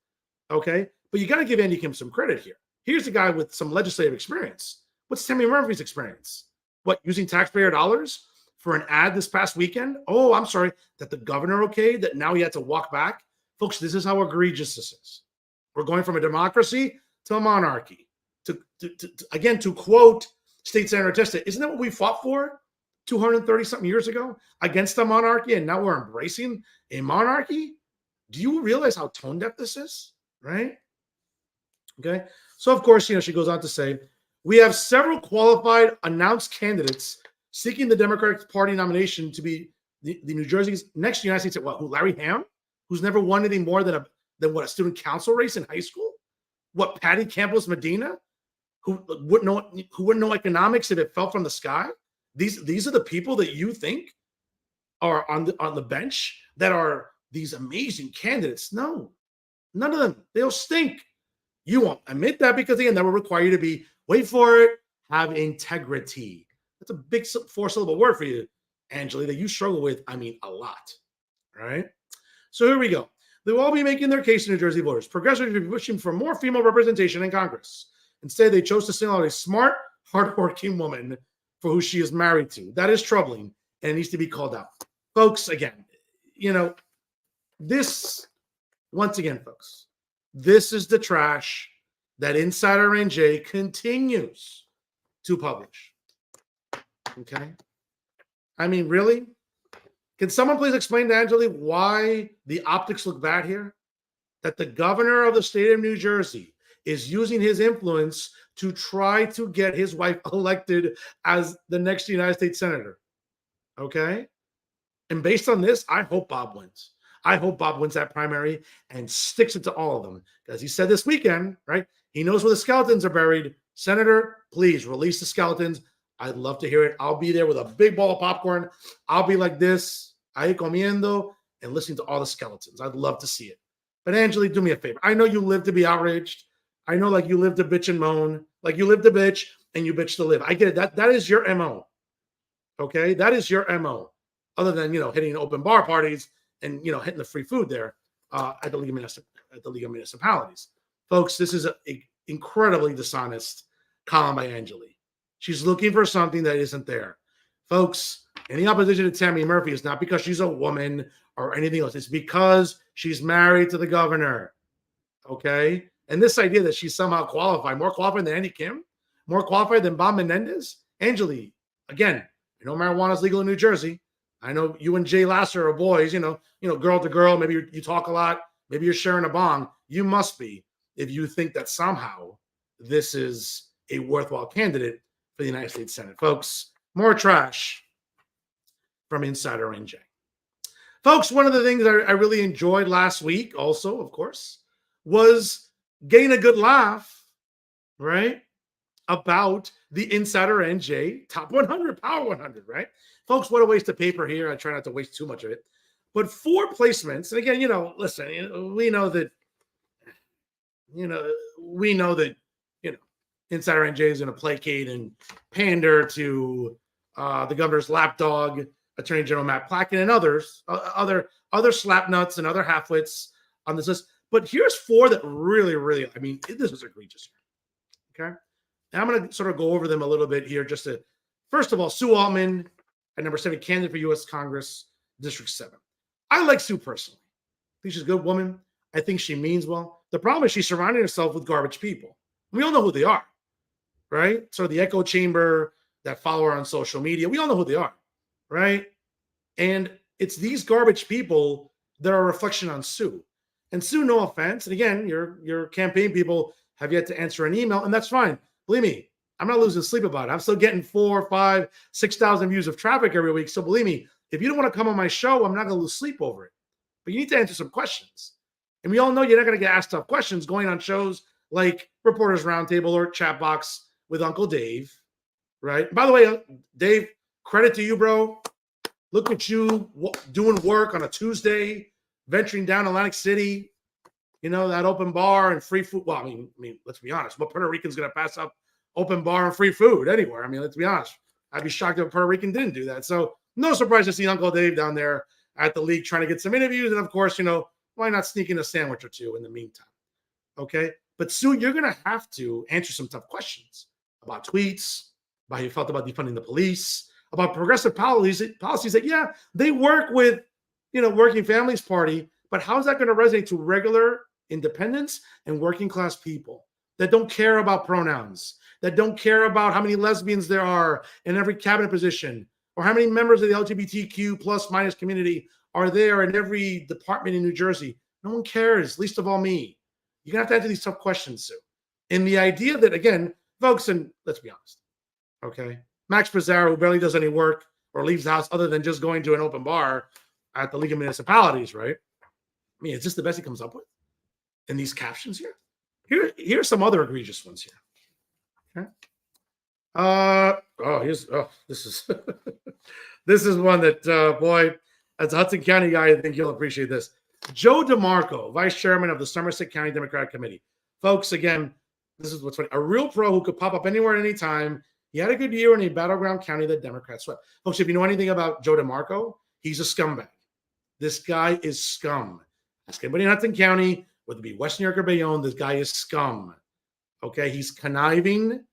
Okay? But you got to give Andy Kim some credit here. Here's a guy with some legislative experience. What's Tammy Murphy's experience? What, using taxpayer dollars for an ad this past weekend? Oh, I'm sorry, that the governor okayed, that now he had to walk back? Folks, this is how egregious this is. We're going from a democracy to a monarchy. To quote State Senator Testa, isn't that what we fought for 230-something years ago against a monarchy, and now we're embracing a monarchy? Do you realize how tone deaf this is? right? Okay. So, of course, she goes on to say, we have several qualified announced candidates seeking the Democratic Party nomination to be the New Jersey's next United States. What? Who? Larry Ham, who's never won anything more than a student council race in high school? What? Patty Campos Medina, who wouldn't know economics if it fell from the sky? These are the people that you think are on the bench that are these amazing candidates. No, none of them. They'll stink. You won't admit that because, again, that will require you to be, wait for it, have integrity. That's a big four-syllable word for you, Angeli, that you struggle with, a lot. All right? So here we go. They will all be making their case to New Jersey voters. Progressives will be pushing for more female representation in Congress. Instead, they chose to single out a smart, hardworking woman for who she is married to. That is troubling, and it needs to be called out. Folks, again, this, once again, folks, this is the trash that Insider NJ continues to publish. Okay? Really? Can someone please explain to Angeli why the optics look bad here? That the governor of the state of New Jersey is using his influence to try to get his wife elected as the next United States Senator. Okay? And based on this, I hope Bob wins. I hope Bob wins that primary and sticks it to all of them. Because he said this weekend, right? He knows where the skeletons are buried. Senator, please release the skeletons. I'd love to hear it. I'll be there with a big ball of popcorn. I'll be like this, ahí comiendo, and listening to all the skeletons. I'd love to see it. But Angeli, do me a favor. I know you live to be outraged. I know, you live to bitch and moan. You live to bitch and you bitch to live. I get it. That is your MO. Okay? That is your MO. Other than, hitting open bar parties and, hitting the free food there at the League of Municipalities. Folks, this is an incredibly dishonest column by Angeli. She's looking for something that isn't there. Folks, any opposition to Tammy Murphy is not because she's a woman or anything else. It's because she's married to the governor. Okay? And this idea that she's somehow qualified, more qualified than Andy Kim, more qualified than Bob Menendez. Angeli, again, I know marijuana is legal in New Jersey. I know you and Jay Lasser are boys, girl to girl. Maybe you talk a lot. Maybe you're sharing a bong. You must be if you think that somehow this is a worthwhile candidate for the United States Senate. Folks, more trash from Insider NJ. Folks, one of the things I really enjoyed last week also, of course, was getting a good laugh, right, about the Insider NJ Top 100, Power 100, right? Folks, what a waste of paper here. I try not to waste too much of it. But 4 placements, and again, listen, we know that, Insider NJ is going to placate and pander to the governor's lapdog, Attorney General Matt Plackett, and others, other slapnuts and other halfwits on this list. But here's 4 that really, really, this is egregious. Okay? And I'm going to sort of go over them a little bit here just to, first of all, Sue Altman, at number 7, candidate for U.S. Congress, District 7. I like Sue personally. I think she's a good woman. I think she means well. The problem is she's surrounding herself with garbage people. We all know who they are, right? So the echo chamber that follow her on social media, we all know who they are, right? And it's these garbage people that are a reflection on Sue. And Sue, no offense, and again, your campaign people have yet to answer an email, and that's fine. Believe me, I'm not losing sleep about it. I'm still getting 4, 5, 6,000 views of traffic every week. So believe me, if you don't want to come on my show, I'm not going to lose sleep over it. But you need to answer some questions. And we all know you're not going to get asked tough questions going on shows like Reporters Roundtable or Chat Box with Uncle Dave, right? By the way, Dave, credit to you, bro. Look at you doing work on a Tuesday, venturing down Atlantic City, that open bar and free food. Well, I mean, let's be honest. What Puerto Rican's going to pass up open bar and free food anywhere? Let's be honest. I'd be shocked if a Puerto Rican didn't do that. So no surprise to see Uncle Dave down there at the league trying to get some interviews. And of course, why not sneak in a sandwich or two in the meantime? Okay. But Sue, you're going to have to answer some tough questions about tweets, about how you felt about defunding the police, about progressive policies that, yeah, they work with, Working Families Party, but how is that going to resonate to regular independents and working class people that don't care about pronouns, that don't care about how many lesbians there are in every cabinet position, or how many members of the LGBTQ plus minus community are there in every department in New Jersey? No one cares, least of all me. You're going to have to answer these tough questions, Sue. And the idea that, again, folks, and let's be honest, okay, Max Pizarro, who barely does any work or leaves the house other than just going to an open bar at the League of Municipalities, right? I mean, is this the best he comes up with in these captions here? Here's some other egregious ones here. Okay. This is this is one that boy, as a Hudson County guy, I think you'll appreciate this. Joe DeMarco, vice chairman of the Somerset County Democratic Committee. Folks, again, this is what's funny. A real pro who could pop up anywhere at any time. He had a good year in a battleground county that Democrats swept. Folks, if you know anything about Joe DeMarco, he's a scumbag. This guy is scum. Ask anybody in Hudson County, whether it be West New York or Bayonne, this guy is scum. Okay, he's conniving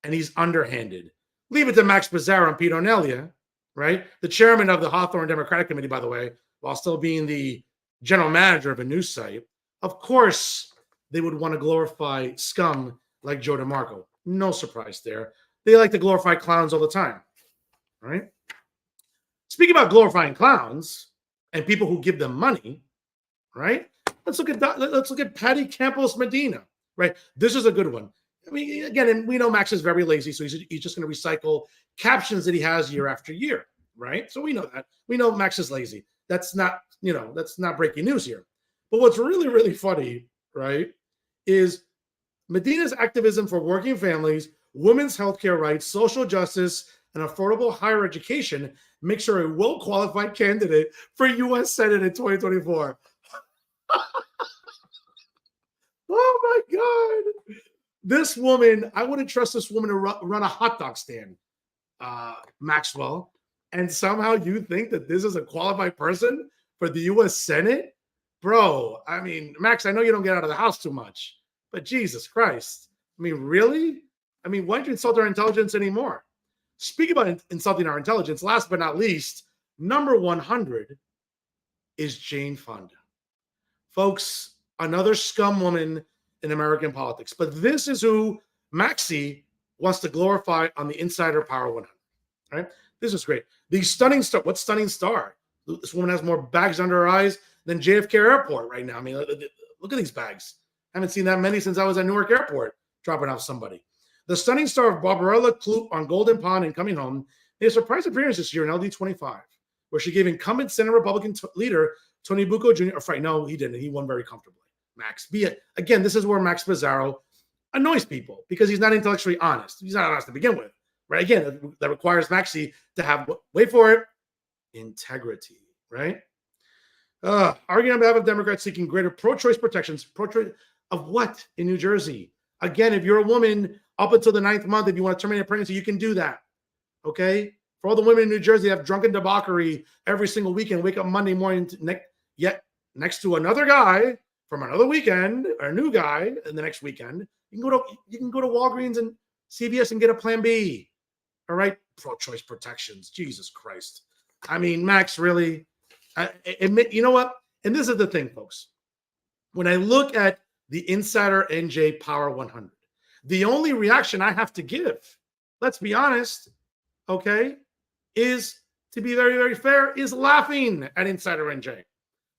and he's underhanded. Leave it to Max Pizarro and Pete O'Nelia, right? The chairman of the Hawthorne Democratic Committee, by the way, while still being the general manager of a news site. Of course, they would want to glorify scum like Joe DeMarco. No surprise there. They like to glorify clowns all the time, right? Speaking about glorifying clowns and people who give them money, right? Let's look at Patty Campos Medina, right? This is a good one. I mean, again, and we know Max is very lazy, so he's just going to recycle captions that he has year after year, right? So we know that. We know Max is lazy. That's not breaking news here. But what's really, really funny, right, is Medina's activism for working families, women's healthcare rights, social justice, and affordable higher education makes her a well-qualified candidate for U.S. Senate in 2024. Oh, my God. This woman, I wouldn't trust this woman to run a hot dog stand, Maxwell. And somehow you think that this is a qualified person for the U.S. Senate? Bro, I mean, Max, I know you don't get out of the house too much, but Jesus Christ. I mean, really? I mean, why don't you insult our intelligence anymore? Speaking about insulting our intelligence, last but not least, number 100 is Jane Fonda. Folks, another scum woman in American politics. But this is who Maxie wants to glorify on the Insider Power 100. Right? This is great. The stunning star. What stunning star? This woman has more bags under her eyes than JFK Airport right now. I mean, look at these bags. I haven't seen that many since I was at Newark Airport dropping off somebody. The stunning star of Barbarella Kloop on Golden Pond and Coming Home made a surprise appearance this year in LD 25, where she gave incumbent Senate Republican leader Tony Bucco Jr. No, he didn't. He won very comfortably. Max. Again, this is where Max Pizarro annoys people because he's not intellectually honest. He's not honest to begin with. Right? Again, that requires Maxie to have, wait for it, integrity, right? Arguing on behalf of Democrats seeking greater pro-choice protections. Pro-choice of what in New Jersey? Again, if you're a woman up until the 9th month, if you want to terminate a pregnancy, you can do that, okay? For all the women in New Jersey that have drunken debauchery every single weekend, wake up Monday morning, yet next to another guy from another weekend, or a new guy in the next weekend, you can go to Walgreens and CVS and get a Plan B. All right, pro-choice protections. Jesus Christ. I mean, Max, really? You know what? And this is the thing, folks. When I look at the Insider NJ Power 100, the only reaction I have to give, let's be honest, okay, is, to be very, very fair, is laughing at Insider NJ.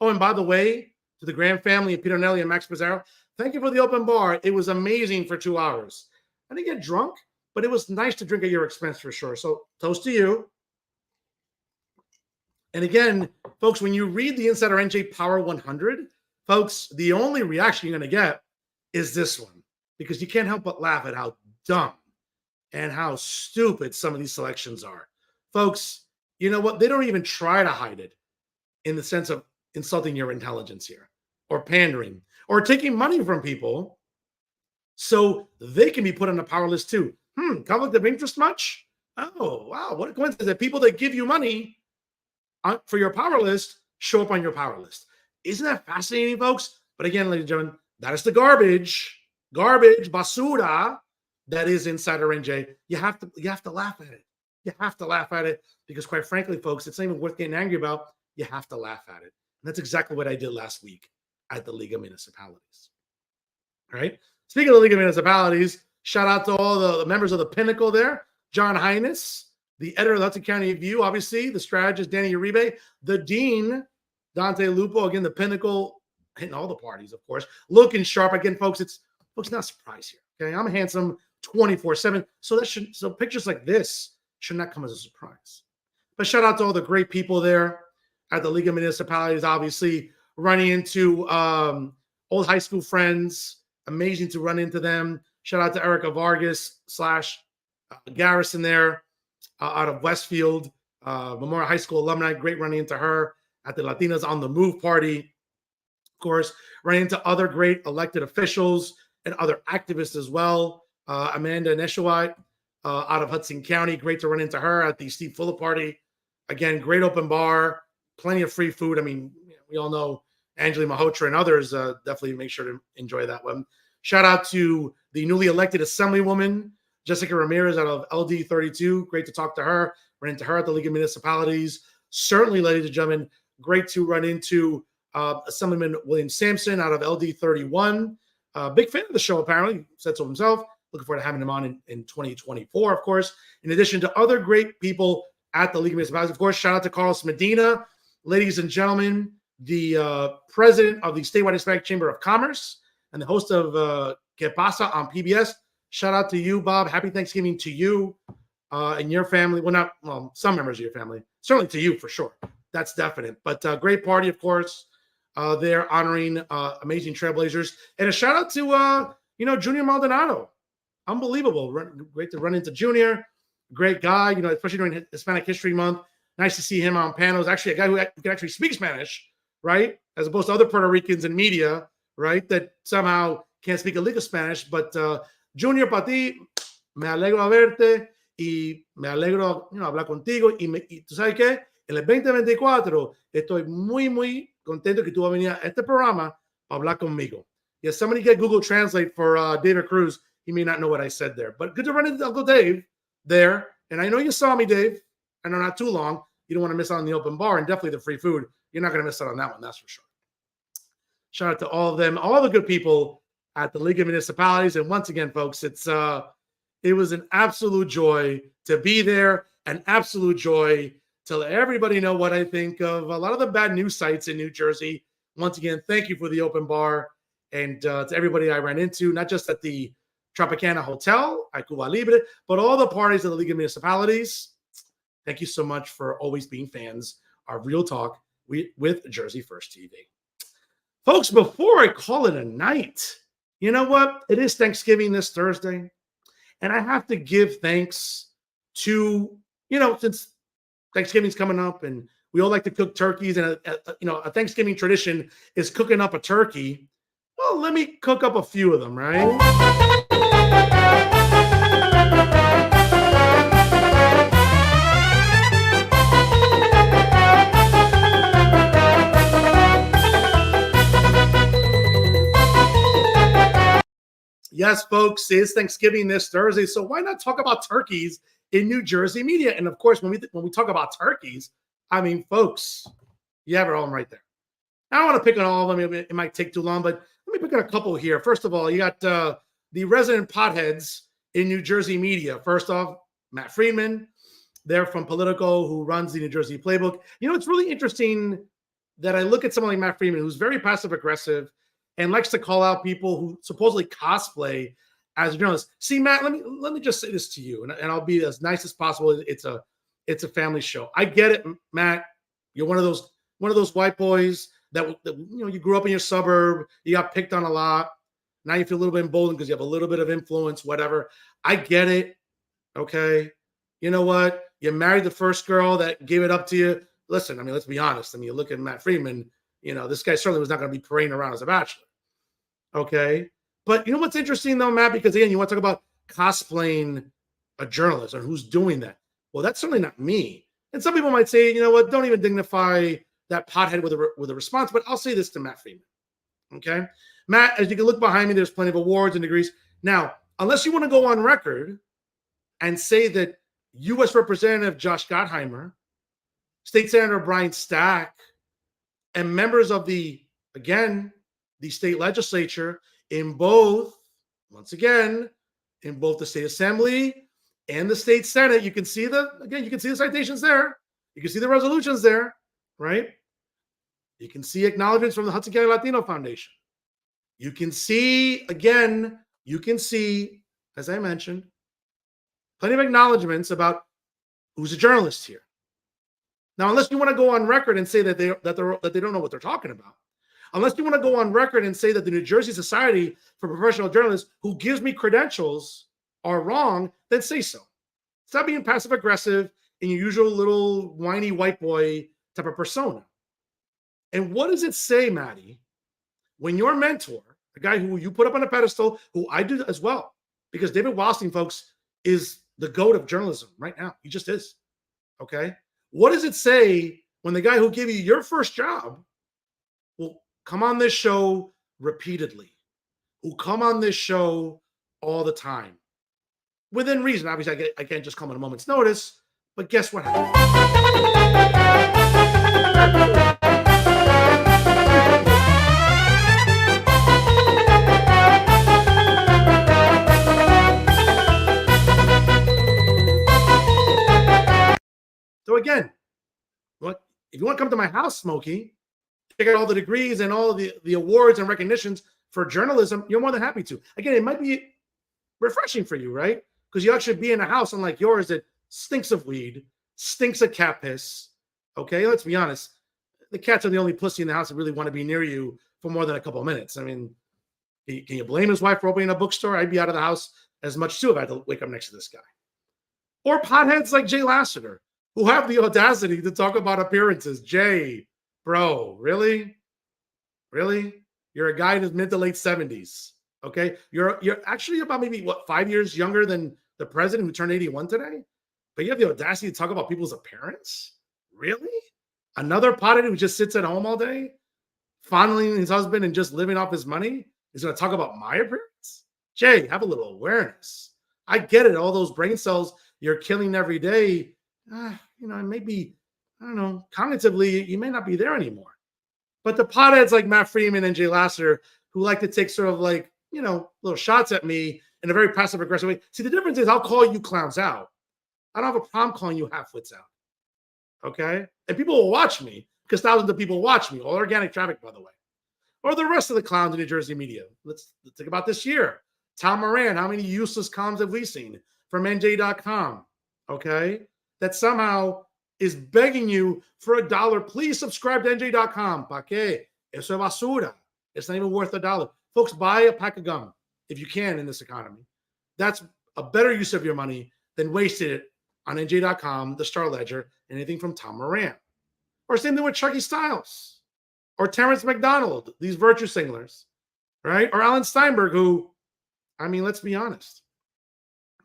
Oh, and by the way, to the Graham family of Peter Nelly and Max Pizarro, thank you for the open bar. It was amazing for 2 hours. I didn't get drunk, but it was nice to drink at your expense for sure. So toast to you. And again, folks, when you read the Insider NJ Power 100, folks, the only reaction you're going to get is this one, because you can't help but laugh at how dumb and how stupid some of these selections are. Folks, you know what? They don't even try to hide it in the sense of insulting your intelligence here or pandering or taking money from people so they can be put on the power list too. Conflict of interest much? Oh, wow. What a coincidence that people that give you money for your power list show up on your power list. Isn't that fascinating, folks? But again, ladies and gentlemen, that is the garbage, basura that is Insider NJ. You have to laugh at it. You have to laugh at it because, quite frankly, folks, it's not even worth getting angry about. You have to laugh at it. And that's exactly what I did last week at the League of Municipalities. All right? Speaking of the League of Municipalities, shout out to all the members of the Pinnacle there. John Highness, the editor of the Hudson County View, obviously, the strategist, Danny Uribe, the dean, Dante Lupo, again, the Pinnacle hitting all the parties, of course, looking sharp. Again, folks, it's not a surprise here. Okay, I'm handsome 24/7, so pictures like this should not come as a surprise. But shout out to all the great people there at the League of Municipalities. Obviously, running into old high school friends, amazing to run into them. Shout out to Erica Vargas / Garrison there out of Westfield, Memorial High School alumni. Great running into her at the Latinas on the Move party. Of course, running into other great elected officials and other activists as well. Amanda Neshawite out of Hudson County. Great to run into her at the Steve Fuller party. Again, great open bar, plenty of free food. I mean, we all know Angela Mahotra and others. Definitely make sure to enjoy that one. Shout out to the newly elected Assemblywoman, Jessica Ramirez out of LD 32. Great to talk to her. Run into her at the League of Municipalities. Certainly, ladies and gentlemen, great to run into Assemblyman William Sampson out of LD 31. Big fan of the show, apparently. Said so himself. Looking forward to having him on in 2024, of course. In addition to other great people at the League of Municipalities, of course, shout out to Carlos Medina. Ladies and gentlemen, the president of the Statewide Hispanic Chamber of Commerce and the host of Que Pasa on PBS. Shout out to you, Bob. Happy Thanksgiving to you and your family. Well, some members of your family. Certainly to you, for sure. That's definite. But great party, of course. They're honoring amazing trailblazers. And a shout out to, Junior Maldonado. Unbelievable. Great to run into Junior. Great guy, especially during Hispanic History Month. Nice to see him on panels. Actually, a guy who can actually speak Spanish, right? As opposed to other Puerto Ricans in media, right? That somehow can't speak a lick of Spanish. But Junior, para ti, me alegro a verte y me alegro hablar contigo. Y tú sabes qué, en el 2024 estoy muy, muy contento que tú vas a venir a este programa para hablar conmigo. Yes, somebody get Google Translate for David Cruz. He may not know what I said there. But good to run into Uncle Dave there. And I know you saw me, Dave. I know not too long. You don't want to miss out on the open bar and definitely the free food. You're not going to miss out on that one, that's for sure. Shout out to all of them, all the good people at the League of Municipalities. And once again, folks, it was an absolute joy to be there, an absolute joy to let everybody know what I think of a lot of the bad news sites in New Jersey. Once again, thank you for the open bar and to everybody I ran into, not just at the Tropicana Hotel at Cuba Libre, but all the parties of the League of Municipalities. Thank you so much for always being fans of Real Talk with Jersey First TV. Folks, before I call it a night, you know what? It is Thanksgiving this Thursday, and I have to give thanks to, since Thanksgiving's coming up and we all like to cook turkeys, and a Thanksgiving tradition is cooking up a turkey. Well, let me cook up a few of them, right? Yes, folks, it's Thanksgiving this Thursday, so why not talk about turkeys in New Jersey media? And of course, when we talk about turkeys, I mean, folks, you have it all right there. I don't want to pick on all of them. It might take too long, but let me pick on a couple here. First of all, you got the resident potheads in New Jersey media. First off, Matt Friedman. They're from Politico, who runs the New Jersey Playbook. It's really interesting that I look at someone like Matt Friedman, who's very passive-aggressive and likes to call out people who supposedly cosplay as journalists. See, Matt, let me just say this to you, and I'll be as nice as possible. It's a family show. I get it, Matt. You're one of those white boys that you grew up in your suburb. You got picked on a lot. Now you feel a little bit emboldened because you have a little bit of influence, whatever. I get it. Okay. You know what? You married the first girl that gave it up to you. Listen, let's be honest. You look at Matt Friedman, this guy certainly was not going to be parading around as a bachelor. Okay. But what's interesting though, Matt, because again, you want to talk about cosplaying a journalist or who's doing that. Well, that's certainly not me. And some people might say, don't even dignify that pothead with a response. But I'll say this to Matt Friedman. Okay. Matt, as you can look behind me, there's plenty of awards and degrees. Now, unless you want to go on record and say that U.S. Representative Josh Gottheimer, State Senator Brian Stack, and members of the state legislature in both the state assembly and the state senate, you can see the citations there. You can see the resolutions there, right? You can see acknowledgments from the Hudson County Latino Foundation. You can see, again, as I mentioned, plenty of acknowledgments about who's a journalist here. Now, unless you want to go on record and say that they don't know what they're talking about, unless you want to go on record and say that the New Jersey Society for Professional Journalists, who gives me credentials, are wrong, then say so. Stop being passive aggressive in your usual little whiny white boy type of persona. And what does it say, Maddie, when your mentor, the guy who you put up on a pedestal, who I do as well, because David Wildstein, folks, is the GOAT of journalism right now. He just is. Okay. What does it say when the guy who gave you your first job will come on this show repeatedly, who come on this show all the time? Within reason. Obviously, I can't just come at a moment's notice, but guess what happened? So again, if you want to come to my house, Smokey, check out all the degrees and all the awards and recognitions for journalism, you're more than happy to. Again, it might be refreshing for you, right? Because you actually be in a house unlike yours that stinks of weed, stinks of cat piss. Okay, let's be honest. The cats are the only pussy in the house that really want to be near you for more than a couple of minutes. I mean, can you blame his wife for opening a bookstore? I'd be out of the house as much too if I had to wake up next to this guy. Or potheads like Jay Lassiter, who have the audacity to talk about appearances. Jay, bro, really? Really? You're a guy in his mid to late 70s. Okay. You're actually about maybe 5 years younger than the president who turned 81 today. But you have the audacity to talk about people's appearance? Really? Another pothead who just sits at home all day, fondling his husband and just living off his money is going to talk about my appearance? Jay, have a little awareness. I get it. All those brain cells you're killing every day. Maybe, I don't know, cognitively, you may not be there anymore. But the potheads like Matt Freeman and Jay Lassiter, who like to take sort of like, little shots at me in a very passive aggressive way. See, the difference is I'll call you clowns out. I don't have a problem calling you half-wits out. Okay? And people will watch me because thousands of people watch me, all organic traffic, by the way. Or the rest of the clowns in New Jersey media. Let's think about this year. Tom Moran, how many useless columns have we seen from NJ.com? Okay? That somehow is begging you for $1. Please subscribe to NJ.com. ¿Pa qué? Eso es basura. It's not even worth $1. Folks, buy a pack of gum if you can in this economy. That's a better use of your money than wasting it on NJ.com, the Star Ledger, anything from Tom Moran. Or same thing with Chucky Stiles or Terrence McDonald, these virtue singlers, right? Or Alan Steinberg, who, let's be honest.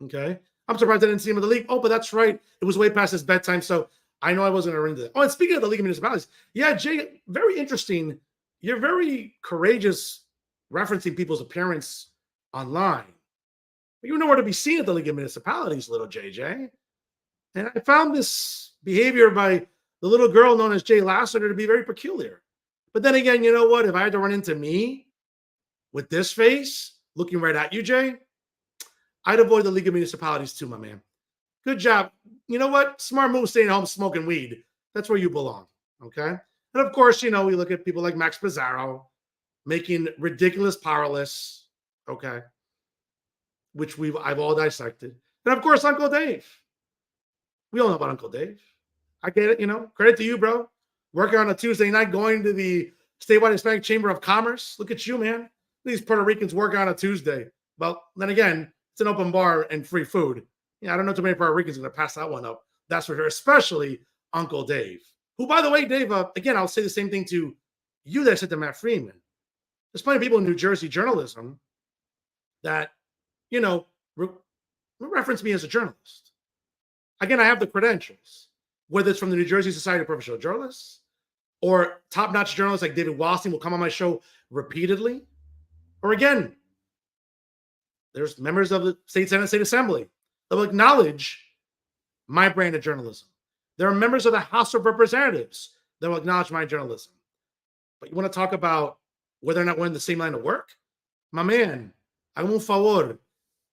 Okay? I'm surprised I didn't see him in the league. Oh, but that's right. It was way past his bedtime, so I know I wasn't going to ring that. Oh, and speaking of the League of Municipalities, yeah, Jay, very interesting. You're very courageous referencing people's appearance online. But you're nowhere to be seen at the League of Municipalities, little JJ. And I found this behavior by the little girl known as Jay Lassiter to be very peculiar. But then again, you know what? If I had to run into me with this face, looking right at you, Jay, I'd avoid the League of Municipalities too, my man. Good job. You know what? Smart move staying home smoking weed. That's where you belong, okay? And of course, we look at people like Max Pizarro making ridiculous power lists, okay, which I've all dissected. And of course, Uncle Dave. We all know about Uncle Dave. I get it, Credit to you, bro. Working on a Tuesday night, going to the Statewide Hispanic Chamber of Commerce. Look at you, man. These Puerto Ricans work on a Tuesday. Well, then again, it's an open bar and free food. I don't know too many Puerto Ricans are going to pass that one up. That's for sure, especially Uncle Dave. Who, by the way, Dave, again, I'll say the same thing to you that I said to Matt Freeman. There's plenty of people in New Jersey journalism that, reference me as a journalist. Again, I have the credentials, whether it's from the New Jersey Society of Professional Journalists or top-notch journalists like David Wildstein will come on my show repeatedly. Or again, there's members of the State Senate, State Assembly that will acknowledge my brand of journalism. There are members of the House of Representatives that will acknowledge my journalism. But you want to talk about whether or not we're in the same line of work? My man, hago un favor.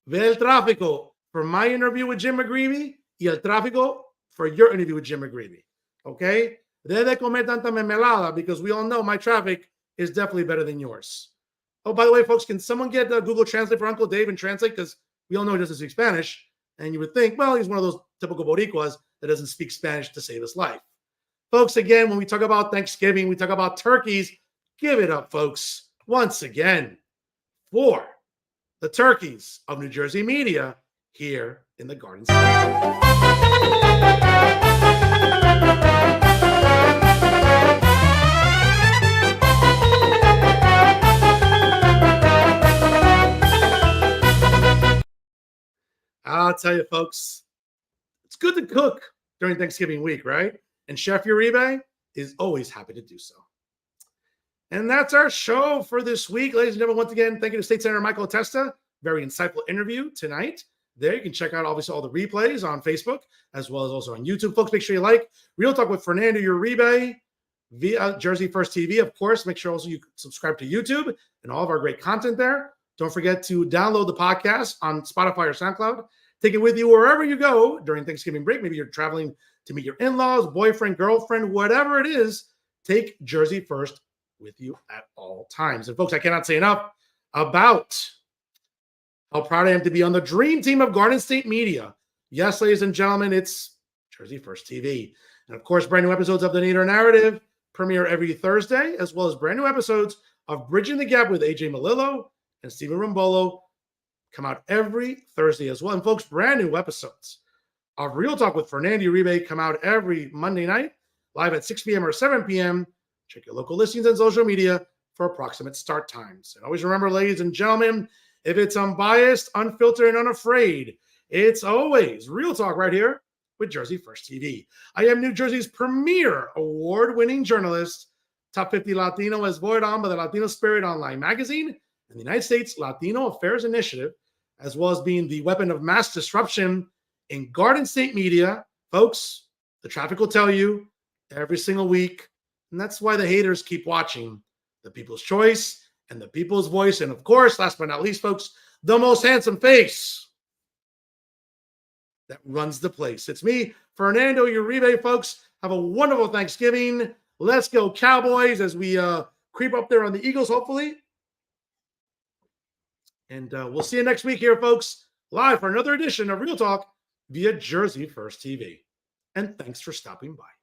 Ve el tráfico for my interview with Jim McGreevy y el tráfico for your interview with Jim McGreevy. Okay? Debe comer tanta mermelada, because we all know my traffic is definitely better than yours. Oh, by the way, folks, can someone get Google Translate for Uncle Dave and translate? Because we all know he doesn't speak Spanish. And you would think, well, he's one of those typical Boricuas that doesn't speak Spanish to save his life. Folks, again, when we talk about Thanksgiving, we talk about turkeys. Give it up, folks, once again, for the turkeys of New Jersey media here in the Garden State. I'll tell you, folks, it's good to cook during Thanksgiving week, right? And Chef Uribe is always happy to do so. And that's our show for this week. Ladies and gentlemen, once again, thank you to State Senator Michael Testa. Very insightful interview tonight. There, you can check out, obviously, all the replays on Facebook, as well as also on YouTube. Folks, make sure you like Real Talk with Fernando Uribe via Jersey First TV. Of course, make sure also you subscribe to YouTube and all of our great content there. Don't forget to download the podcast on Spotify or SoundCloud. Take it with you wherever you go during Thanksgiving break. Maybe you're traveling to meet your in-laws, boyfriend, girlfriend, whatever it is. Take Jersey First with you at all times. And folks, I cannot say enough about how proud I am to be on the dream team of Garden State Media. Yes, ladies and gentlemen, it's Jersey First TV. And of course, brand new episodes of The Nader Narrative premiere every Thursday, as well as brand new episodes of Bridging the Gap with AJ Malillo and Stephen Rimbolo come out every Thursday as well. And folks, brand new episodes of Real Talk with Fernando Uribe come out every Monday night, live at 6 p.m. or 7 p.m. Check your local listings and social media for approximate start times. And always remember, ladies and gentlemen, if it's unbiased, unfiltered, and unafraid, it's always Real Talk right here with Jersey First TV. I am New Jersey's premier award-winning journalist, Top 50 Latino, as voted on by the Latino Spirit Online magazine and the United States Latino Affairs Initiative, as well as being the weapon of mass disruption in Garden State Media. Folks, the traffic will tell you every single week, and that's why the haters keep watching The People's Choice and The People's Voice. And of course, last but not least, folks, the most handsome face that runs the place. It's me, Fernando Uribe, folks. Have a wonderful Thanksgiving. Let's go Cowboys as we creep up there on the Eagles, hopefully. And we'll see you next week here, folks, live for another edition of Real Talk via Jersey First TV. And thanks for stopping by.